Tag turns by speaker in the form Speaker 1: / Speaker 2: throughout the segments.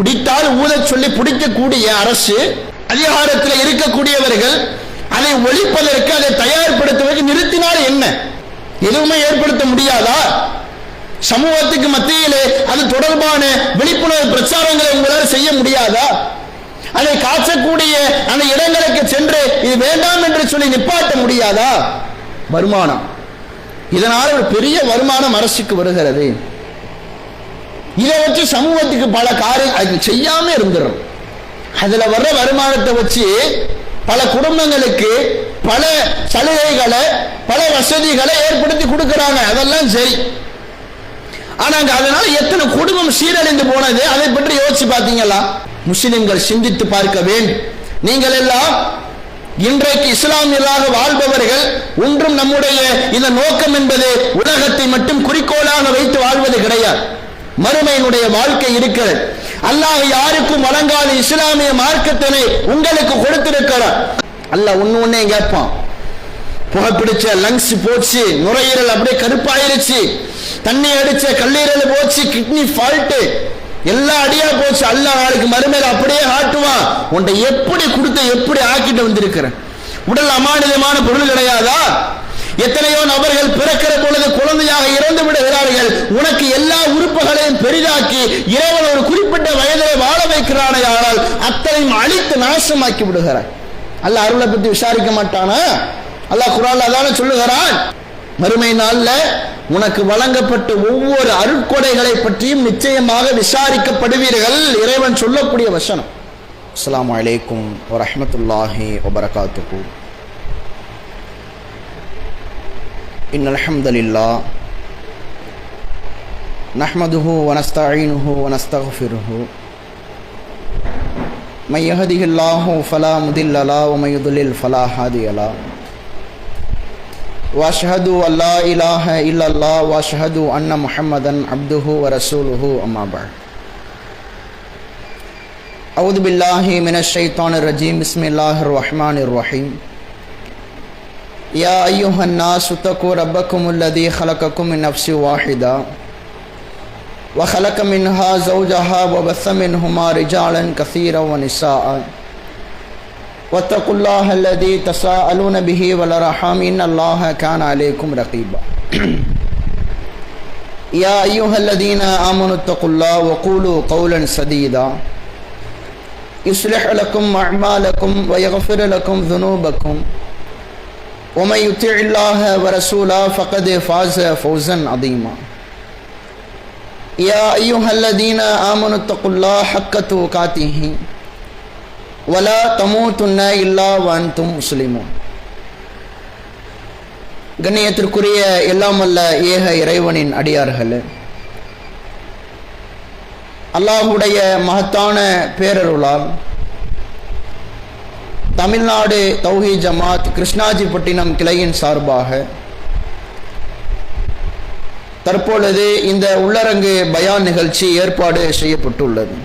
Speaker 1: பிடித்தால் ஊத சொல்லி பிடிக்கக்கூடிய அரசு, அதிகாரத்தில் இருக்கக்கூடியவர்கள் அதை ஒழிப்பதற்கு, அதை தயார்படுத்துவதற்கு நிறுத்தினால் என்ன? எதுவுமே ஏற்படுத்த முடியாதா? சமூகத்துக்கு மத்தியிலே அது தொடர்பான விழிப்புணர்வு பிரச்சாரங்களை உங்களால் செய்ய முடியாதா? அதை காய்ச்சக்கூடிய அந்த இடங்களுக்கு சென்று இது வேண்டாம் என்று சொல்லி நிப்பாட்ட முடியாதா? வருமானம், இதனால் ஒரு பெரிய வருமானம் அரசுக்கு வருகிறது. இதை வச்சு சமூகத்துக்கு பல காரியம் செய்யாம இருந்துடும். அதுல வர்ற வருமானத்தை வச்சு பல குடும்பங்களுக்கு பல சலுகைகளை, பல வசதிகளை ஏற்படுத்தி கொடுக்கிறாங்க. அதெல்லாம் சரி. ஆனா அதனால எத்தனை குடும்பம் சீரழிந்து போனது, அதை பற்றி யோசிச்சு பார்த்தீங்களா? முஸ்லிம்கள் சிந்தித்து பார்க்க வேண்டும். நீங்கள் எல்லாம் இன்றைக்கு இஸ்லாமியர்களாக வாழ்பவர்கள் ஒன்றும் நம்முடைய இந்த நோக்கம் என்பது உலகத்தை மட்டும் குறிக்கோளாக வைத்து வாழ்வது கிடையாது. மறுமையினுடைய வாழ்க்கை இருக்கிறது. அல்லாஹ் யாருக்கும் வழங்காத இஸ்லாமிய மார்க்கத்தினை உங்களுக்கு கொடுத்திருக்கிறார். அல்லாஹ் ஒன்னே கேட்பான். புகைப்பிடிச்ச லங்ஸ் போச்சு, நுரையீரல் அப்படியே கருப்பாயிருச்சு, தண்ணி அடிச்ச கல்லீரல் போச்சு, கிட்னி ஃபால்ட், எல்லா அடியா போச்சு. அல்லாஹ் நாளைக்கு மறுமையில் அப்படியே காட்டுவான், உன்னை எப்படி கொடுத்து எப்படி ஆக்கிட்டு வந்திருக்கிற. உடல் அமானிதமான பொருள் கிடையாதா? எத்தனையோ நபர்கள் பிறக்கிற பொழுது குழந்தையாக இறந்து விடுகிறார்கள். உனக்கு எல்லா உறுப்புகளையும் பெரிதாக்கி இறைவன் ஒரு குறிப்பிட்ட வயதிலே வாழ வைக்கிறானே, ஆனால் அத்தனையும் அழித்து நாசமாக்கி விடுகிறார். அல்லாஹ் அருளை பற்றி விசாரிக்க மாட்டானா? அல்லாஹ் குர்ஆன்ல அதான சொல்லுகிறான். மறுமை நாள்ல உனக்கு வழங்கப்பட்ட ஒவ்வொரு அருட்கொடைகளை பற்றியும் நிச்சயமாக விசாரிக்கப்படுவீர்கள். இறைவன் சொல்லக்கூடிய வசனம். அஸ்ஸலாமு அலைக்கும் வரஹ்மத்துல்லாஹி வபரகாத்துஹு. இன்னல் ஹம்தலில்லாஹ் நஹ்மதுஹு வ நஸ்தஈனுஹு வ நஸ்தக்ஃபிருஹு மை யஹ்திஹில்லாஹு ஃபலா முதில்ல லஹு வ மை யுضلل ஃபலா ஹாதிய லஹு வ அஷ்ஹது அல்லா இலாஹ இல்லல்லாஹ் வ அஷ்ஹது அன்ன முஹம்மதன் அப்துஹு வ ரசூலுஹு அம்மா பஅத். அஊது பில்லாஹி மினஷ் ஷைத்தானிர் ரஜீம். பிஸ்மில்லாஹிர் ரஹ்மானிர் ரஹீம். யா அய்யுஹன் நாஸ் தகு ரப்பக்குமுல்லதீ خلقكم من نفس واحدة وخلق منها زوجها وبث منهما رجالا كثيرا ونساء واتقوا الله الذي تساءلون به والأرحام إن الله كان عليكم رقيبا. يا أيها الذين آمنوا اتقوا الله وقولوا قولا سديدا يصلح لكم أعمالكم ويغفر لكم ذنوبكم ومن يطع الله ورسوله فقد فاز فوزا عظيما. يا أيها الذين آمنوا اتقوا الله حق تقاته ولا تموتن إلا وأنتم مسلمون. கண்ணியத்திற்குரிய எல்லாம் வல்ல ஏக இறைவனின் அடியார்களே, அல்லாஹுடைய மகத்தான பேரருளால் தமிழ்நாடு தௌஹீத் ஜமாத் கிருஷ்ணாஜிப்பட்டினம் கிளையின் சார்பாக தற்பொழுது இந்த உள்ளரங்கு பயான் நிகழ்ச்சி ஏற்பாடு செய்யப்பட்டுள்ளது.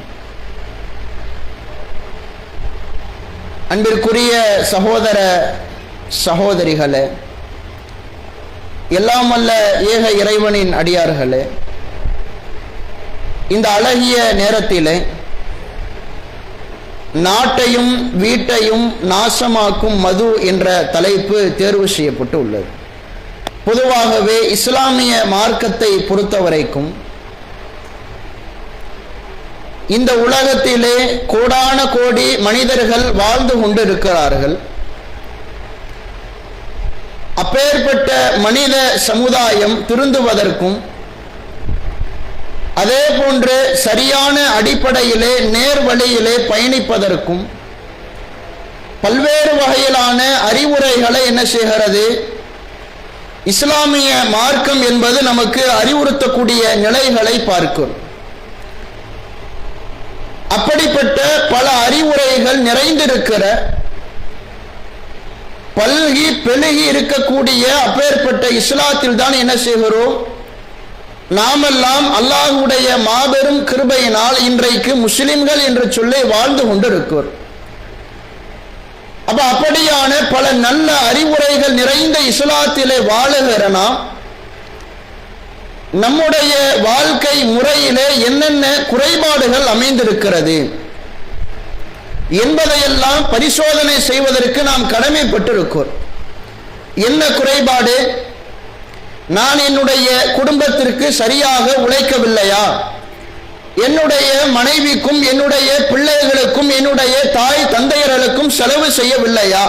Speaker 1: அன்பிற்குரிய சகோதர சகோதரிகளே, எல்லாம் வல்ல ஏக இறைவனின் அடியார்களே, இந்த அழகிய நேரத்திலே நாட்டையும் வீட்டையும் நாசமாக்கும் மது என்ற தலைப்பு தேர்வு செய்யப்பட்டு உள்ளது. பொதுவாகவே இஸ்லாமிய மார்க்கத்தை பொறுத்தவரைக்கும் இந்த உலகத்திலே கோடான கோடி மனிதர்கள் வாழ்ந்து கொண்டிருக்கிறார்கள். அப்பேற்பட்ட மனித சமுதாயம் திருந்துவதற்கும் அதே போன்று சரியான அடிப்படையிலே நேர் வழியிலே பயணிப்பதற்கும் பல்வேறு வகையிலான அறிவுரைகளை என்ன செய்கிறது? இஸ்லாமிய மார்க்கம் என்பது நமக்கு அறிவுறுத்தக்கூடிய நிலைகளை பார்க்கிறோம். அப்படிப்பட்ட பல அறிவுரைகள் நிறைந்திருக்கிற, பல்கி பெருகி இருக்கக்கூடிய அப்பேற்பட்ட இஸ்லாத்தில் தான் என்ன செய்கிறோம்? நாமெல்லாம் அல்லாஹ்வுடைய மாபெரும் கிருபையினால் இன்றைக்கு முஸ்லிம்கள் என்று சொல்லி வாழ்ந்து கொண்டிருக்கிறோம். அப்ப அப்படியான பல நல்ல அறிவுரைகள் நிறைந்த இஸ்லாத்திலே வாழுகிற நாம் நம்முடைய வாழ்க்கை முறையிலே என்னென்ன குறைபாடுகள் அமைந்திருக்கிறது என்பதையெல்லாம் பரிசோதனை செய்வதற்கு நாம் கடமைப்பட்டிருக்கிறோம். என்ன குறைபாடு? நான் என்னுடைய குடும்பத்திற்கு சரியாக உழைக்கவில்லையா? என்னுடைய மனைவிக்கும் என்னுடைய பிள்ளைகளுக்கும் என்னுடைய தாய் தந்தையர்களுக்கும் செலவு செய்யவில்லையா?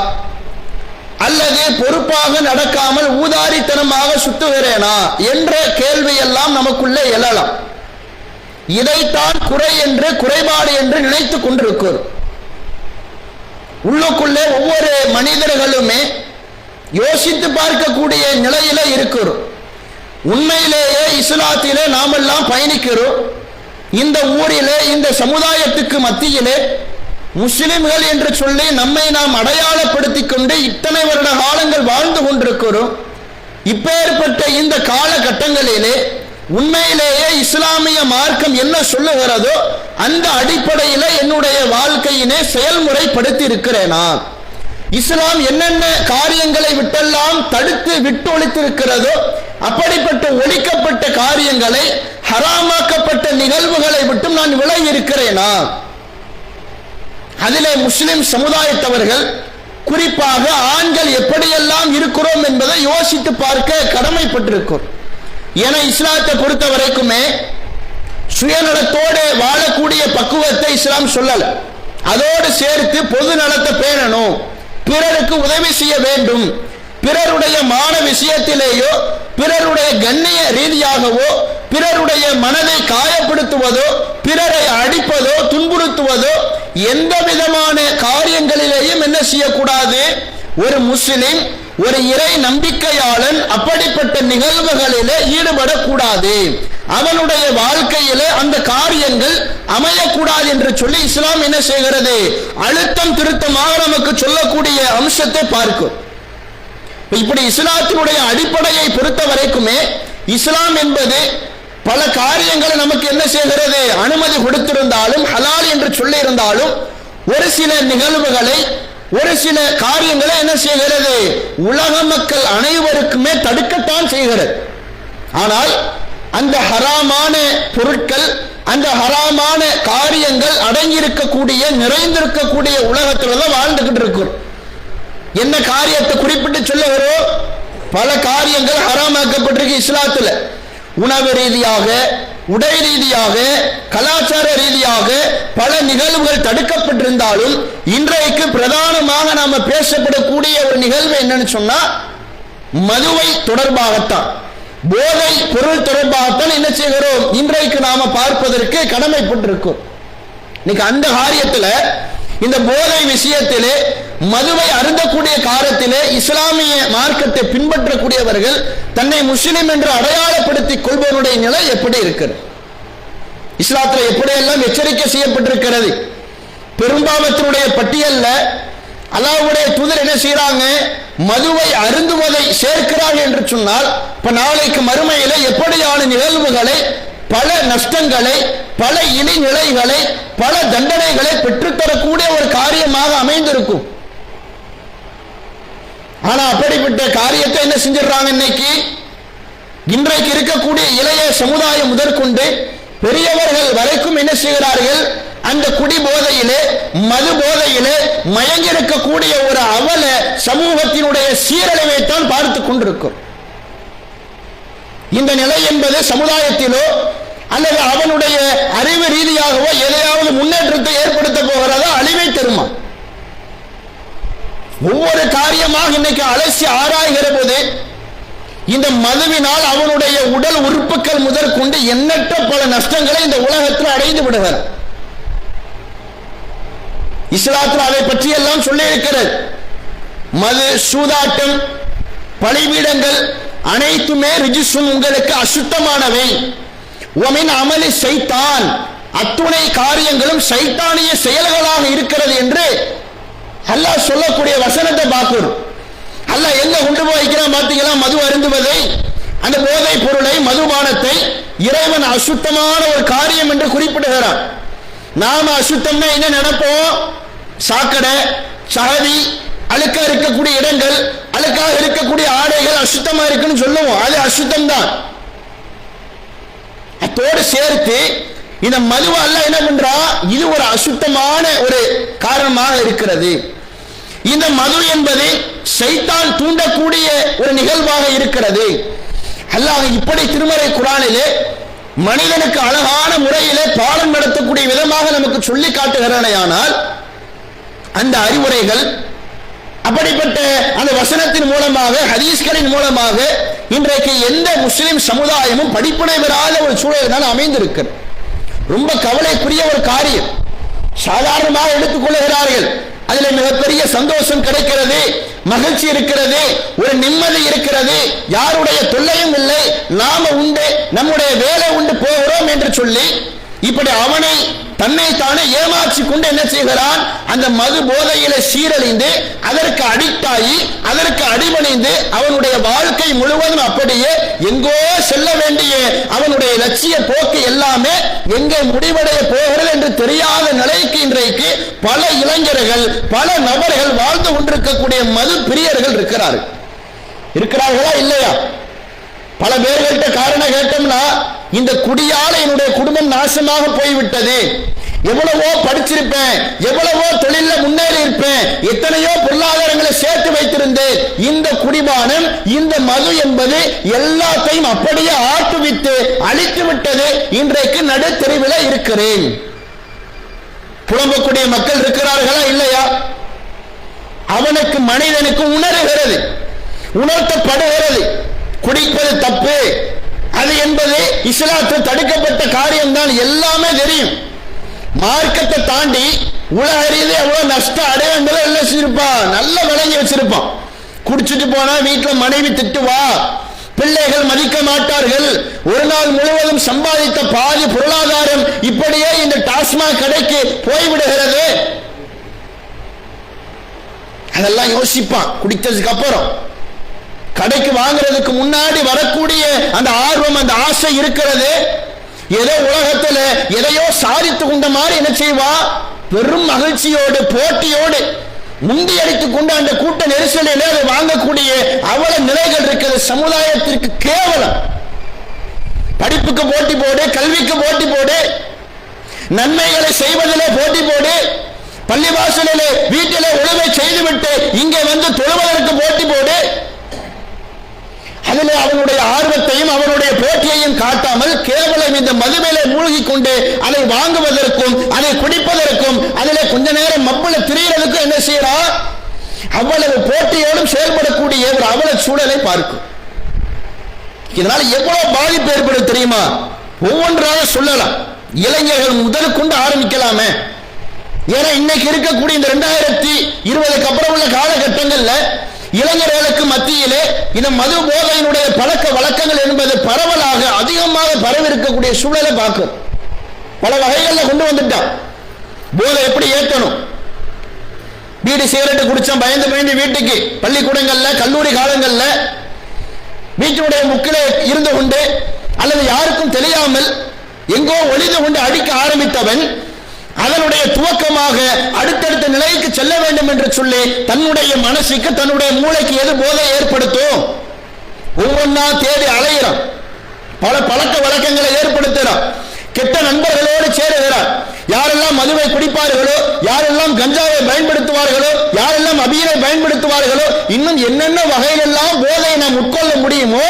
Speaker 1: அல்லது பொறுப்பாக நடக்காமல் ஊதாரித்தனமாக சுத்துகிறேனா என்ற கேள்வியெல்லாம் நமக்குள்ளே எழலாம். இதைத்தான் குறை என்று, குறைபாடு என்று நினைத்துக் கொண்டிருக்கிறோம். உள்ளுக்குள்ளே ஒவ்வொரு மனிதர்களுமே யோசித்து பார்க்கக்கூடிய நிலையில இருக்கிறோம். உண்மையிலேயே இஸ்லாத்திலே நாமெல்லாம் பயணிக்கிறோம். இந்த ஊரிலே, இந்த சமுதாயத்துக்கு மத்தியிலே முஸ்லிம்கள் என்று சொல்லி நம்மை நாம் அடையாளப்படுத்திக் கொண்டு இத்தனை வருட காலங்கள் வாழ்ந்து கொண்டிருக்கிறோம். இப்பேற்பட்ட இந்த காலகட்டங்களிலே உண்மையிலேயே இஸ்லாமிய மார்க்கம் என்ன சொல்லுகிறதோ அந்த அடிப்படையில் என்னுடைய வாழ்க்கையினை செயல்முறைப்படுத்தி இருக்கிறேனா? இஸ்லாம் என்னென்ன காரியங்களை விட்டெல்லாம் தடுத்து விட்டு ஒழித்திருக்கிறதோ அப்படிப்பட்ட ஒழிக்கப்பட்ட காரியங்களை, ஹராமாக்கப்பட்ட நிகழ்வுகளை விட்டும் நான் விலகி இருக்கிறேனா? அதிலே முஸ்லிம் சமுதாயத்தவர்கள், குறிப்பாக ஆண்கள் எப்படியெல்லாம் இருக்கிறோம் என்பதை யோசித்து பார்க்க கடமைப்பட்டிருக்கிறோம். என இஸ்லாத்தை பொறுத்த வரைக்குமே சுயநலத்தோடு வாழக்கூடிய பக்குவத்தை இஸ்லாம் சொல்லல. அதோடு சேர்த்து பொது நலத்தை பேணணும், பிறருக்கு உதவி செய்ய வேண்டும், பிறருடைய மான விஷயத்திலேயோ பிறருடைய கண்ணிய ரீதியாகவோ பிறருடைய மனதை காயப்படுத்துவதோ பிறரை அடிப்பதோ துன்புறுத்துவதோ எந்த விதமான காரியங்களிலேயும் என்ன செய்யக்கூடாது? ஒரு முஸ்லிம், ஒரு இறை நம்பிக்கையாளன் அப்படிப்பட்ட நிகழ்வுகளிலே ஈடுபடக்கூடாது. அவனுடைய வாழ்க்கையிலே அந்த காரியங்கள் அமையக்கூடாது என்று சொல்லி இஸ்லாம் என்ன செய்கிறது? அழுத்தம் திருத்தமாக நமக்கு சொல்லக்கூடிய அம்சத்தை பார்க்கும். இப்படி இஸ்லாத்தினுடைய அடிப்படையை பொறுத்த வரைக்குமே இஸ்லாம் என்பது பல காரியங்களை நமக்கு என்ன செய்கிறது? அனுமதி கொடுத்திருந்தாலும், ஹலால் என்று சொல்லி இருந்தாலும், ஒரு சில நிகழ்வுகளை, ஒரு சில காரியங்களை என்ன செய்கிறது? உலக மக்கள் அனைவருக்குமே தடுக்கத்தான் செய்கிறது. ஆனால் அந்த ஹராமான பொருட்கள், அந்த ஹராமான காரியங்கள் அடங்கியிருக்கக்கூடிய, நிறைந்திருக்கக்கூடிய உலகத்துல தான் வாழ்ந்துகிட்டு இருக்கிறோம். என்ன காரியத்தை குறிப்பிட்டு சொல்லுகிறோம்? பல காரியங்கள் ஹராமாக்கப்பட்டிருக்கு இஸ்லாத்துல. உணவு ரீதியாக, உடை ரீதியாக, கலாச்சார ரீதியாக பல நிகழ்வுகள் தடுக்கப்பட்டிருந்தாலும் இன்றைக்கு பிரதானமாக நாம பேசப்படக்கூடிய ஒரு நிகழ்வு என்னன்னு சொன்னா மதுவை தொடர்பாகத்தான், போதை பொருள் தொடர்பாகத்தான் என்ன செய்கிறோம்? இன்றைக்கு நாம பார்ப்பதற்கு கடமைப்பட்டிருக்கிறோம். இன்னைக்கு அந்த காரியத்தில், இந்த போதை விஷயத்திலே, மதுவை அருந்தக்கூடிய காலத்திலே இஸ்லாமிய மார்க்கத்தை பின்பற்றக்கூடியவர்கள் தன்னை முஸ்லிம் என்று அடையாளப்படுத்திக் கொள்பவருடைய நிலை எப்படி இருக்கிறது? இஸ்லாத்தில் எப்படியெல்லாம் எச்சரிக்கை செய்யப்பட்டிருக்கிறது? பெரும்பாவத்தினுடைய பட்டியல்ல அல்லாஹ்வுடைய தூதர் என்ன செய்யறாங்க? மதுவை அருந்துவதை சேர்க்கிறார்கள் என்று சொன்னால் இப்ப நாளைக்கு மறுமையில எப்படியான நிகழ்வுகளை, பல நஷ்டங்களை, பல இழிநிலைகளை, பல தண்டனைகளை பெற்றுத்தரக்கூடிய ஒரு காரியமாக அமைந்திருக்கும். ஆனா அப்படிப்பட்ட காரியத்தை என்ன செஞ்சிடறாங்க? இன்றைக்கு இருக்கக்கூடிய இளைய சமுதாயம் முதற்கொண்டு பெரியவர்கள் வரைக்கும் என்ன செய்கிறார்கள்? அந்த குடி போதையிலே, மது போதையிலே மயங்கி இருக்கக்கூடிய ஒரு அவல சமூகத்தினுடைய சீரழிவை தான் பார்த்து கொண்டிருக்கும். இந்த நிலை என்பது சமுதாயத்திலோ அல்லது அவனுடைய அறிவு ரீதியாகவோ எதையாவது முன்னேற்றத்தை ஏற்படுத்த போகிறதா, அழிவை தருமா? ஒவ்வொரு காரியமாக இன்னைக்கு அலசி ஆராய்கிற போது இந்த மதுவினால் அவனுடைய உடல் உறுப்புகள் முதற்கொண்டு எண்ணற்ற பல நஷ்டங்களை இந்த உலகத்தில் அடைந்து விடுகிறார். இஸ்லாத்தில் அதை பற்றி எல்லாம் சொல்லி இருக்கிறது. மது, சூதாட்டம், பலிபீடங்கள் அனைத்துமே ரிஜிசுன், உங்களுக்கு அசுத்தமானவை. உமின் அமலி சைத்தான், அத்துணை காரியங்களும் சைத்தானிய செயல்களாக இருக்கிறது என்று அல்லாஹ் சொல்லக்கூடிய வசனத்தை பார்க்கிறோம். அல்லாஹ் எங்க கொண்டு போய் வைக்கிறான் பார்த்தீங்களா? மது அருந்துவதை, அந்த போதை பொருளை, மதுபானத்தை இறைவன் அசுத்தமான ஒரு காரியம் என்று குறிப்பிடுகிறான். நாம அசுத்தம்னா என்ன நினைப்போம்? சாக்கடை, சகதி, அழுக்கா இருக்கக்கூடிய இடங்கள், அழுக்காக இருக்கக்கூடிய ஆடைகள் அசுத்தமா இருக்குன்னு சொல்லுவோம். அது அசுத்தம் தான். அத்தோடு சேர்த்து இந்த மதுவை அல்லாஹ் என்ன பண்றா, இது ஒரு அசுத்தமான ஒரு காரணமாக இருக்கிறது. இந்த மது என்பது சைத்தான் தூண்டக்கூடிய ஒரு நிகழ்வாக இருக்கிறது. அல்லாஹ் இப்படி திருமறை குர்ஆனிலே மனிதனுக்கு அழகான முறையிலே பாடம் நடத்தக்கூடிய விதமாக நமக்கு சொல்லி காட்டுகிறானேயானால் அந்த அறிவுரைகள் அப்படிப்பட்ட அந்த வசனத்தின் மூலமாக, ஹதீஸ்களின் மூலமாக இன்றைக்கு எந்த முஸ்லிம் சமுதாயமும் படிப்பினை பெறாத ஒரு சூழல் தான் அமைந்திருக்கிறது. ரொம்ப கவலைக்குரிய ஒரு காரியம். சாதாரணமாக எடுத்துக்கொள்கிறார்கள், அதில் மிகப்பெரிய சந்தோஷம் கிடைக்கிறது, மகிழ்ச்சி இருக்கிறது, ஒரு நிம்மதி இருக்கிறது, யாருடைய தொல்லையும் இல்லை, நாம உண்டு, நம்முடைய வேலை உண்டு போகிறோம் என்று சொல்லி இப்படி அவனை தன்னைத்தானே ஏமாற்றி கொண்டு என்ன செய்கிறான், அந்த மது போதையில சீரழிந்து அதற்கு அடிக்ட் ஆகி அதற்கு அடிபணிந்து அவனுடைய வாழ்க்கை முழுவதும் அப்படியே எங்கோ செல்ல வேண்டிய அவனுடைய லட்சிய போக்கு எல்லாமே எங்கே முடிவடைய போகிறது என்று தெரியாத நிலைக்கு இன்றைக்கு பல இளைஞர்கள், பல நபர்கள் வாழ்ந்து கொண்டிருக்கக்கூடிய மது பிரியர்கள் இருக்கிறார்களா இல்லையா? பல பேர்கள்ட்ட காரணம் கேட்டோம்னா, இந்த குடியால என்னுடைய குடும்பம் நாசமாக போய்விட்டது, எவ்வளவோ படிச்சிருப்பேன், எவ்வளவோ தொழில முன்னேறி இருப்பேன், எத்தனையோ பொருளாதாரங்களை சேர்த்து வைத்திருந்தேன், இந்த குடிபானம், இந்த மது என்பது எல்லாத்தையும் அப்படியே ஆட்டுவித்து அழித்து விட்டது, இன்றைக்கு நடுத்தெருவில் இருக்கிறேன். புலம்பக்கூடிய மக்கள் இருக்கிறார்களா இல்லையா? அவனுக்கு மனிதனுக்கு உணர்கிறது, உணர்த்தப்படுகிறது, குடிப்பது தப்பு, அது என்பது இஸ்லாத்தில் தடுக்கப்பட்ட காரியம் தான், எல்லாமே தெரியும். மார்க்கத்தை தாண்டி உலக ரீதியாக எவ்வளவு நஷ்டம் அடைய என்பதை எல்லாம் வச்சிருப்பான், நல்ல விளங்கி வச்சிருப்பான். குடிச்சிட்டு போனா வீட்டில் மனைவி திட்டுவா, பிள்ளைகள் மதிக்க மாட்டார்கள், ஒரு நாள் முழுவதும் சம்பாதித்த பாதி பொருளாதாரம் இப்படியே இந்த டாஸ்மாக் கடைக்கு போய்விடுகிறது. அதெல்லாம் யோசிப்பான். குடித்ததுக்கு அப்புறம் கடைக்கு வாங்குறதுக்கு முன்னாடி வரக்கூடிய அந்த ஆர்வம், அந்த ஆசை இருக்கிறது. ஏதோ உலகத்தில் எதையோ சாதித்து கொண்ட மாதிரி என்ன செய்வா, பெரும் மகிழ்ச்சியோடு போட்டியோடு முந்தி அடித்துக் கொண்டு அந்த கூட்ட நெரிசலில் அதை வாங்கக்கூடிய அவ்வளவு நிலைகள் இருக்கிறது. சமுதாயத்திற்கு கேவலம். படிப்புக்கு போட்டி போடு, கல்விக்கு போட்டி போடு, நன்மைகளை செய்வதிலே போட்டி போடு, பள்ளிவாசலிலே வீட்டிலே ஒழுங்கை செய்துவிட்டு இங்கே வந்து தொழுவதற்கு போட்டி போடு. அதில் அவனுடைய ஆர்வத்தையும் அவனுடைய போட்டியையும் காட்டாமல் கேவலம் இந்த மதுவிலே மூழ்கி கொண்டு அதை வாங்குவதற்கும் அதை குடிப்பதற்கும் அதிலே கொஞ்ச நேரம் மப்புல திரியறதுக்கும் என்ன செய்யறா, அவ்வளவு போட்டியோடும் செயல்படக்கூடிய ஒரு அவல சூழலை பார்க்கும். இதனால எவ்வளவு பாதிப்பு ஏற்படும் தெரியுமா? ஒவ்வொன்றாக சொல்லலாம். இளைஞர்கள் முதல் கொண்டு ஆரம்பிக்கலாமே. ஏன்னா இன்னைக்கு இருக்கக்கூடிய இந்த 2020 அப்புறம் உள்ள காலகட்டங்கள்ல இளைஞர்களுக்கு மத்தியிலே இந்த மது போதையினுடைய பழக்க வழக்கங்கள் என்பது பரவலாக அதிகமாக பரவி இருக்கக்கூடிய சூழலை பார்க்கும். பல வகைகளில் கொண்டு வந்துட்டான். போதை எப்படி ஏற்றணும், பீடி சிகரெட் குடிச்சா பயந்து வீட்டுக்கு பள்ளிக்கூடங்கள்ல கல்லூரி காலங்கள்ல வீட்டினுடைய முக்கிலே இருந்து கொண்டு அல்லது யாருக்கும் தெரியாமல் எங்கோ ஒளிந்து கொண்டு அடிக்க ஆரம்பித்தவன் அதனுடைய துவக்கமாக அடுத்தடுத்த நிலைக்கு செல்ல வேண்டும் என்று சொல்லி தன்னுடைய மனசுக்கு தன்னுடைய மூளைக்கு எது போதை ஏற்படுத்தும் ஒவ்வொன்றா தேடி அலைகிறான். பல பழக்க வழக்கங்களை ஏற்படுத்துகிறான். கெட்ட நண்பர்களோடு சேருகிறான். யாரெல்லாம் மதுவை குடிப்பார்களோ, யாரெல்லாம் கஞ்சாவை பயன்படுத்துவார்களோ, யாரெல்லாம் அபியை பயன்படுத்துவார்களோ, இன்னும் என்னென்ன வகையிலெல்லாம் போதையை நாம் உட்கொள்ள முடியுமோ,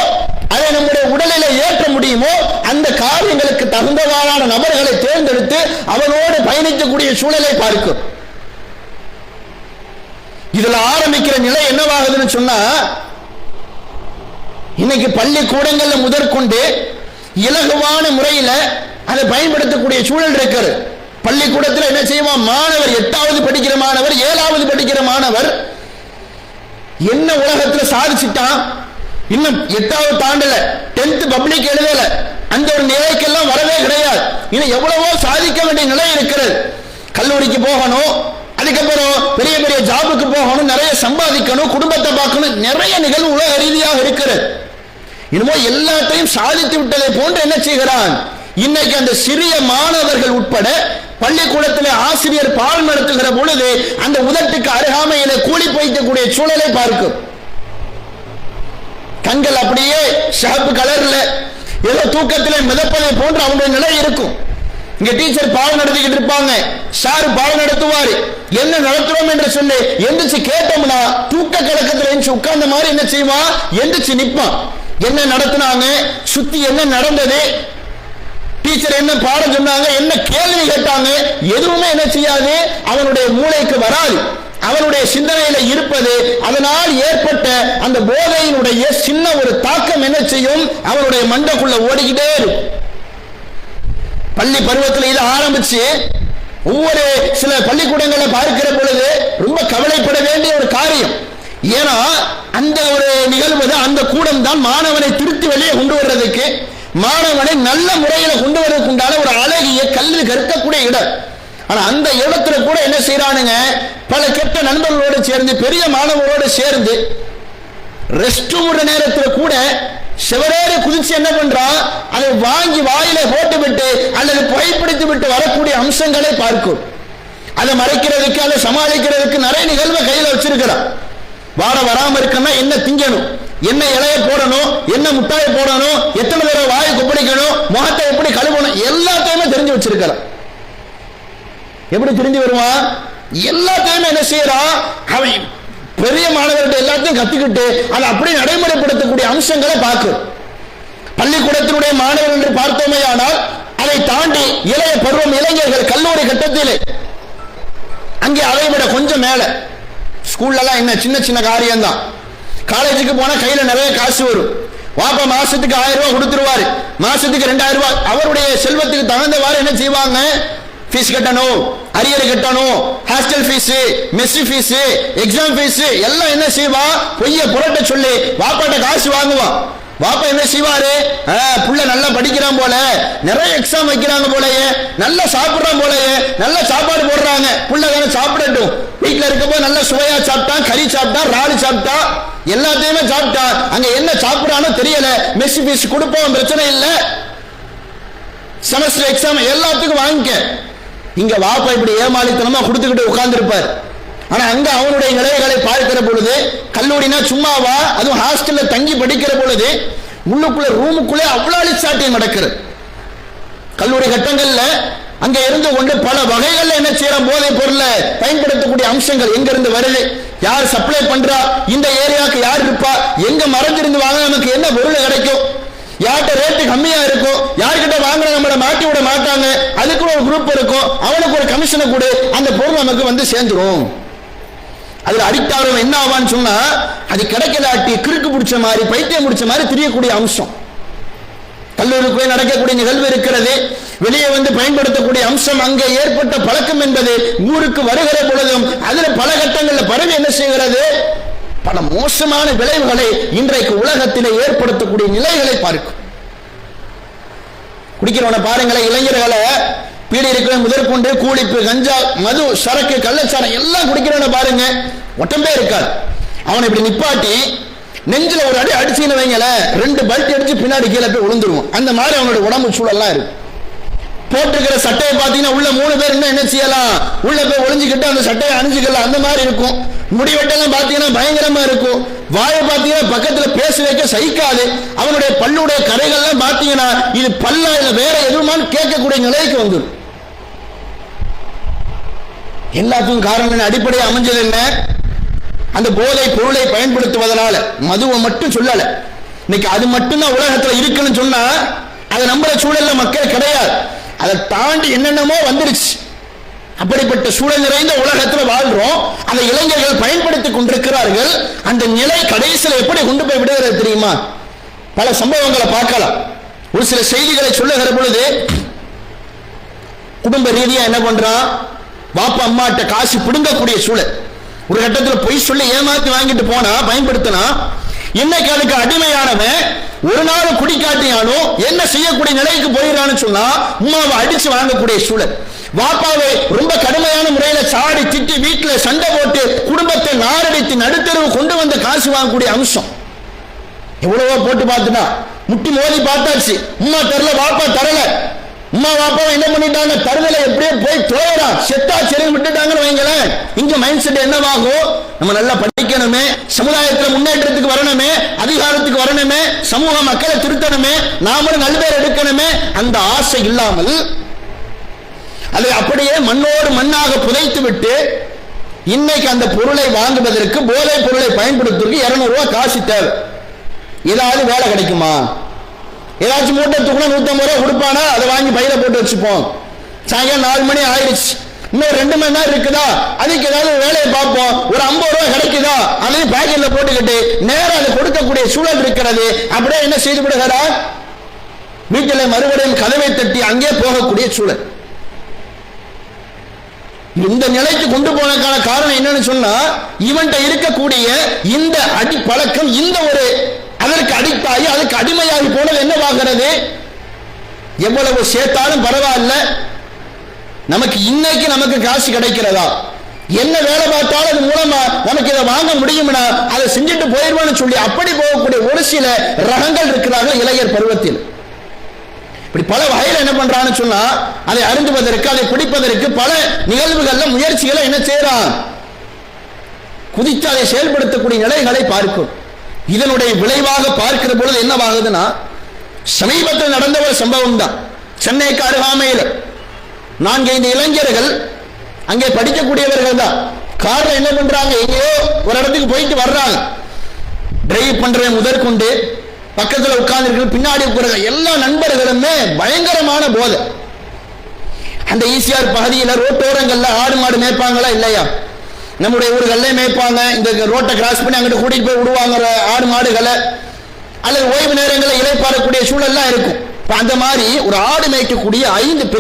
Speaker 1: அதை நம்முடைய உடலில் ஏற்ற முடியுமோ, அந்த காரியங்களுக்கு தகுந்தவாறான நபர்களை தேர்ந்தெடுத்து அவனோடு பயணிக்கக்கூடிய சூழலை பார்க்கும். இதுல ஆரம்பிக்கிற நிலை என்னவாகுதுன்னு சொன்னா, இன்னைக்கு பள்ளிக்கூடங்கள்ல முதற்கொண்டு இலகுவான முறையில் அதை பயன்படுத்தக்கூடிய சூழல் இருக்கிறது. பள்ளிக்கூடத்தில் என்ன செய்வான், மாணவர் 8வது படிக்கிற மாணவர், 7வது படிக்கிற மாணவர் என்ன உலகத்தில் சாதிச்சுட்டான், இன்னும் 8வது தாண்டல, 10th பப்ளிக் எழுதல, அந்த ஒரு நிலைக்கெல்லாம் வரவே கிடையாது. இன்னும் எவ்வளவோ சாதிக்க வேண்டிய நிலை இருக்கிறது. கல்லூரிக்கு போகணும், அதுக்கப்புறம் பெரிய பெரிய ஜாபுக்கு போகணும், நிறைய சம்பாதிக்கணும், குடும்பத்தை பார்க்கணும், நிறைய நிகழ்வு உலக ரீதியாக இருக்கிறது. இன்னும் எல்லாத்தையும் சாதித்து விட்டதை போன்று என்ன செய்கிறான், இன்னைக்கு அந்த சிறிய மாணவர்கள் உட்பட பள்ளிக்கூடத்தில் ஆசிரியர் பாடம் நடத்துகிற பொழுது அந்த உதட்டுக்கு அருகாமையிலே கூலி போய்க்கக்கூடிய சூழலை பார்க்கும். கண்கள் அப்படியே சிவப்பு கலர்ல ஏதோ தூக்கத்திலே மிதப்பதை போன்று அவங்களுடைய நிலை இருக்கும். இங்க டீச்சர் பாடம் நடத்திக்கிட்டு இருப்பாங்க, சார் பாடம் நடத்துவாரு, என்ன நடத்துறோம் என்று சொல்லி எந்திரிச்சு கேட்டோம்னா தூக்க கலக்கத்துல எந்திரிச்சு உட்கார்ந்த மாதிரி என்ன செய்வான், எந்திரிச்சு நிற்பான். என்ன நடத்தினாங்க, சுத்தி என்ன நடந்தது, டீச்சர் என்ன பாடம் சொன்னாங்க, என்ன கேள்வி கேட்டாங்க, எதுவுமே என்ன செய்யாது, அவனுடைய மூளைக்கு வராது. அவனுடைய சிந்தனையில இருப்பது அதனால் ஏற்பட்ட அந்த போதையினுடைய சின்ன ஒரு தாக்கம் என்ன செய்யும், அவனுடைய மண்டைக்குள்ள ஓடிக்கிட்டே இருக்கும். பள்ளி பருவத்தில் இது ஆரம்பிச்சு ஒவ்வொரு சில பள்ளிக்கூடங்களை பார்க்கிற பொழுது ரொம்ப கவலைப்பட வேண்டிய ஒரு காரியம். ஏன்னா அந்த ஒரு நிகழ்வு தான், அந்த கூடம் தான் மாணவனை திருத்தி வெளியே கொண்டு வர்றதுக்கு, மாணவனை நல்ல முறையில் கொண்டு வருவதற்கு உண்டான ஒரு அழகிய கல்வி கற்கக்கூடிய இடம். ஆனா அந்த இடத்துல கூட என்ன செய்யறானுங்க, பல கெட்ட நண்பர்களோடு சேர்ந்து பெரிய மாணவர்களோடு சேர்ந்து ரெஸ்ட் ரூம் நேரத்தில் கூட செவரேறி குதிச்சு என்ன பண்றான், அதை வாங்கி வாயில போட்டு விட்டு அல்லது புகைப்பிடித்து விட்டு வரக்கூடிய அம்சங்களை பார்க்கும். அதை மறைக்கிறதுக்கு அதை சமாளிக்கிறதுக்கு நிறைய நிகழ்வை கையில வச்சிருக்கிறான். வராம இருக்குன்னா என்ன திங்கணும், என்ன இலைய போடணும், என்ன முட்டாயை போடணும், எத்தனை தடவை வாயை கொப்பளிக்கணும், முகத்தை எப்படி கழுவணும், எல்லாத்தையுமே தெரிஞ்சு வச்சிருக்கிறான். எப்படி தெரிஞ்சு வருவான், எல்லாத்தையுமே என்ன செய்யறான், அவன் பெரிய மாணவர்கள் எல்லாத்தையும் கத்துக்கிட்டு அதை அப்படி நடைமுறைப்படுத்தக்கூடிய அம்சங்களை பார்க்கும். பள்ளிக்கூடத்தினுடைய மாணவர்கள் என்று பார்த்தோமே, ஆனால் அதை தாண்டி இளைய பருவம் இளைஞர்கள் கல்லூரி கட்டத்திலே அங்கே அதை விட கொஞ்சம் மேல ஸ்கூல்லாம் என்ன சின்ன சின்ன காரியம் தான். காலேஜுக்கு போனா கையில நிறைய காசு வரும். வாப்பா மாசத்துக்கு 1000 ரூபாய் கொடுத்துருவாரு, மாசத்துக்கு 2000 ரூபாய். அவருடைய செல்வத்துக்கு தகுந்தவாறு என்ன செய்வாங்க, ஃபீஸ் கட்டணும், அரியர் கட்டணும், hostel fees, mess fees, exam fees எல்லாம் என்ன செய்வா, பொய்ய புரட்ட சொல்லி வாப்பாட்ட காசு வாங்குவான். வாப்பா என்ன செய்வாரு, புள்ள நல்லா படிக்கிறான் போல, நிறைய எக்ஸாம் வைக்கிறாங்க போலயே, நல்லா சாப்பிடுறான் போலயே, நல்ல சாப்பாடு போடுறாங்க, புள்ள தானே சாப்பிடட்டும், வீட்டுல இருக்கப்போ நல்ல சுவையா சாப்பிட்டான், கறி சாப்பிட்டான், ராலு சாப்பிட்டான், எல்லாத்தையுமே சாப்பிட்டான், அங்க என்ன சாப்பிடானோ தெரியல, மெஸ் ஃபீஸ் கொடுப்போம், பிரச்சனை இல்லை, செமஸ்டர் எக்ஸாம் எல்லாத்துக்கும் வாங்கிக்க. இங்க வாப்பா இப்படி ஏமாளித்தனமா கொடுத்துக்கிட்டு உட்கார்ந்து இருப்பார். ஆனா அங்க அவனுடைய நிலைகளை பார்க்கிற பொழுது, கல்லூரினா சும்மாவா, அதுவும் ஹாஸ்டல்ல தங்கி படிக்கிற பொழுது உள்ளுக்குள்ள ரூமுக்குள்ளே அவ்வளவு அழிச்சாட்டியம் நடக்கிறது. கல்லூரி கட்டங்கள்ல அங்க இருந்து கொண்டு பல வகைகள்ல என்ன செய்யற போதை பொருளை பயன்படுத்தக்கூடிய அம்சங்கள் எங்க இருந்து வருது, யார் சப்ளை பண்றா, இந்த ஏரியாவுக்கு யார் இருப்பா, எங்க மறைஞ்சிருந்து வாங்க நமக்கு என்ன பொருள் கிடைக்கும், யார்கிட்ட ரேட்டு கம்மியா இருக்கும், யார்கிட்ட வாங்கின நம்மளை மாட்டி விட மாட்டாங்க, அதுக்கு ஒரு குரூப் இருக்கும், அவனுக்கு ஒரு கமிஷனை கொடு, அந்த பொருள் நமக்கு வந்து சேர்ந்துரும். அதுல அடிக்ட் ஆகிறவன் என்ன ஆவான்னு சொன்னா, அது கிடைக்கலாட்டி கிறுக்கு பிடிச்ச மாதிரி பைத்தியம் பிடிச்ச மாதிரி தெரியக்கூடிய அம்சம். கல்லூரிக்கு போய் நடக்கக்கூடிய நிகழ்வு இருக்கிறது, வெளியே வந்து பயன்படுத்தக்கூடிய அம்சம், அங்கே ஏற்பட்ட பழக்கம் என்பது ஊருக்கு வருகிற பொழுதும் அதுல பல கட்டங்களில் பரவி என்ன செய்கிறது, பல மோசமான விளைவுகளை இன்றைக்கு உலகத்திலே ஏற்படுத்தக்கூடிய நிலைகளை பார்க்கும். குடிக்கிறவனை பாருங்களேன், இளைஞர்களை பீடி இருக்கிற முதற்கொண்டு கூலிப்பு, கஞ்சா, மது, சரக்கு, கள்ளச்சாரம் எல்லாம் குடிக்கிறவனை பாருங்க, ஒட்டம்பே இருக்காது. அவனை இப்படி நிப்பாட்டி நெஞ்சில ஒரு அடி அடிச்சுன்னு வைங்கள, 2 பல்ட் அடிச்சு பின்னாடி கீழே போய் விழுந்துருவோம். அந்த மாதிரி அவனுடைய உடம்பு சூழல்லாம் இருக்கு. போட்டிருக்கிற சட்டையை பார்த்தீங்கன்னா உள்ள 3 பேர் என்ன செய்யலாம், உள்ள போய் ஒளிஞ்சுக்கிட்டு அந்த சட்டையை அணிஞ்சுக்கலாம், அந்த மாதிரி இருக்கும். முடிவெட்டெல்லாம் பார்த்தீங்கன்னா பயங்கரமா இருக்கும். வாயை பார்த்தீங்கன்னா பக்கத்துல பேச வைக்க சகிக்காது. அவனுடைய பல்லுடைய கரைகள்லாம் பார்த்தீங்கன்னா இது பல்லா இல்ல வேற எதுவுமான்னு கேட்கக்கூடிய நிலைக்கு வந்துடும். எல்லாத்துக்கும் காரணம் அடிப்படையை அமைஞ்சது என்ன, அந்த போதை பொருளை பயன்படுத்துவதனால. மதுவை மட்டும் சொல்லல, இன்னைக்கு அது மட்டும்தான் உலகத்துல இருக்குன்னு சொன்னா அதை நம்புற சூழல்ல மக்கள் கிடையாது. அதை தாண்டி என்னென்னமோ வந்துருச்சு. அப்படிப்பட்ட சூழல் நிறைந்த உலகத்தில் வாழ்றோம். அந்த இளைஞர்கள் பயன்படுத்திக் கொண்டிருக்கிறார்கள். அந்த நிலை கடைசியில் எப்படி கொண்டு போய் விடுகிறது தெரியுமா? பல சம்பவங்களை பார்க்கலாம். ஒரு சில செய்திகளை சொல்லுகிற பொழுது குடும்ப ரீதியா என்ன பண்றான், பாப்பா அம்மாட்ட காசு பிடுங்கக்கூடிய சூழல். ஒரு கட்டத்தில் பொய் சொல்லி ஏமாத்தி வாங்கிட்டு போனா பயன்படுத்தினா, இன்னைக்கு அதுக்கு அடிமையானவன் ஒரு நாள் குடிக்காட்டியானோ என்ன செய்யக்கூடிய நிலைக்கு போயிடறான்னு சொன்னா உமாவை அடிச்சு வாங்கக்கூடிய சூழல். வாப்பாவை ரொம்ப கடுமையான முறையில சாடி திட்டி வீட்டுல சண்டை போட்டு குடும்பத்தை நாரடித்து நடுத்தரவு கொண்டு வந்து காசு வாங்கக்கூடிய அம்சம். எவ்வளவோ போட்டு பார்த்துட்டா, முட்டி மோதி பார்த்தாச்சு, உமா தரல, வாப்பா தரல. உமா வாப்பாவை என்ன பண்ணிட்டாங்க, தருதலை எப்படியே போய் தோறா செத்தா சரி விட்டுட்டாங்கன்னு வைங்களேன். இங்க மைண்ட் செட் என்னவாகும், நம்ம நல்லா படிக்க செய்யணுமே, சமுதாயத்தில் முன்னேற்றத்துக்கு வரணுமே, அதிகாரத்துக்கு வரணுமே, சமூக மக்களை திருத்தணுமே, நாமளும் நல்பேர் எடுக்கணுமே, அந்த ஆசை இல்லாமல் அதை அப்படியே மண்ணோடு மண்ணாக புதைத்து விட்டு இன்னைக்கு அந்த பொருளை வாங்குவதற்கு, போதை பொருளை பயன்படுத்துவதற்கு 200 ரூபாய் காசு தேவை. ஏதாவது வேலை கிடைக்குமா? ஏதாச்சும் மூட்டை தூக்கினா 150 ரூபாய் கொடுப்பானா? அதை வாங்கி பையில போட்டு வச்சுப்போம். சாயங்காலம் 4 மணி ஆயிடுச்சு, இன்னும் 2 மணி நேரம் இருக்குதா, அதுக்கு ஏதாவது வேலையை பார்ப்போம். ஒரு 50 ரூபாய் கிடைக்குதா, அதையும் பாக்கெட்ல போட்டுக்கிட்டு நேரம் அதை கொடுக்கக்கூடிய சூழல் இருக்கிறது. அப்படியே என்ன செய்து விடுகிறார், வீட்டில் மறுபடியும் கதவை தட்டி அங்கே போகக்கூடிய சூழல். இந்த நிலைக்கு கொண்டு போனதுக்கான காரணம் என்னன்னு சொன்னா, இவன்கிட்ட இருக்கக்கூடிய இந்த அடி பழக்கம், இந்த ஒரு அதற்கு அடிக்டாகி அதுக்கு அடிமையாகி போனது என்னவாகிறது, எவ்வளவு சேர்த்தாலும் பரவாயில்ல, நமக்கு இன்னைக்கு நமக்கு காசு கிடைக்கிறதா, என்ன வேலை பார்த்தாலும் அது மூலமா நமக்கு இதை வாங்க முடியும்னா அதை செஞ்சுட்டு போயிடுவான்னு சொல்லி அப்படி போகக்கூடிய ஒரு சில ரகங்கள் இருக்கிறார்கள் இளைஞர் பருவத்தில். இப்படி பல வகையில் என்ன பண்றான்னு சொன்னா, அதை அருந்துவதற்கு, அதை பிடிப்பதற்கு பல நிகழ்வுகள்ல முயற்சிகளை என்ன செய்யறான், குதித்து அதை செயல்படுத்தக்கூடிய நிலைகளை பார்க்கும். இதனுடைய விளைவாக பார்க்கிற பொழுது என்னவாகுதுன்னா, சமீபத்தில் நடந்த ஒரு சம்பவம் தான். சென்னைக்கு அருகாமையில் 4-5 இளைஞர்கள் அங்கே படிக்கக்கூடியவர்கள் தான், கார்ல என்ன பண்றாங்க, எங்கேயோ ஒரு இடத்துக்கு போயிட்டு வர்றாங்க. டிரைவ் பண்றவன் முதற்கொண்டு பக்கத்தில் உட்கார்ந்து பின்னாடி உட்கார எல்லா நண்பர்களுமே பயங்கரமான போதை. அந்த ஈசிஆர் பகுதியில் ரோட்டோரங்கள்ல ஆடு மாடு மேய்ப்பாங்களா இல்லையா, நம்முடைய ஊர்களே மேய்ப்பாங்க. இந்த ரோட்டை கிராஸ் பண்ணி அங்கிட்டு கூட்டிட்டு போய் விடுவாங்க ஆடு மாடுகளை, அல்லது ஓய்வு நேரங்களில் இளைப்பாறக்கூடிய சூழல்லாம் இருக்கும். அந்த மாதிரி ஒரு ஆடு மேய்க்கக்கூடிய 5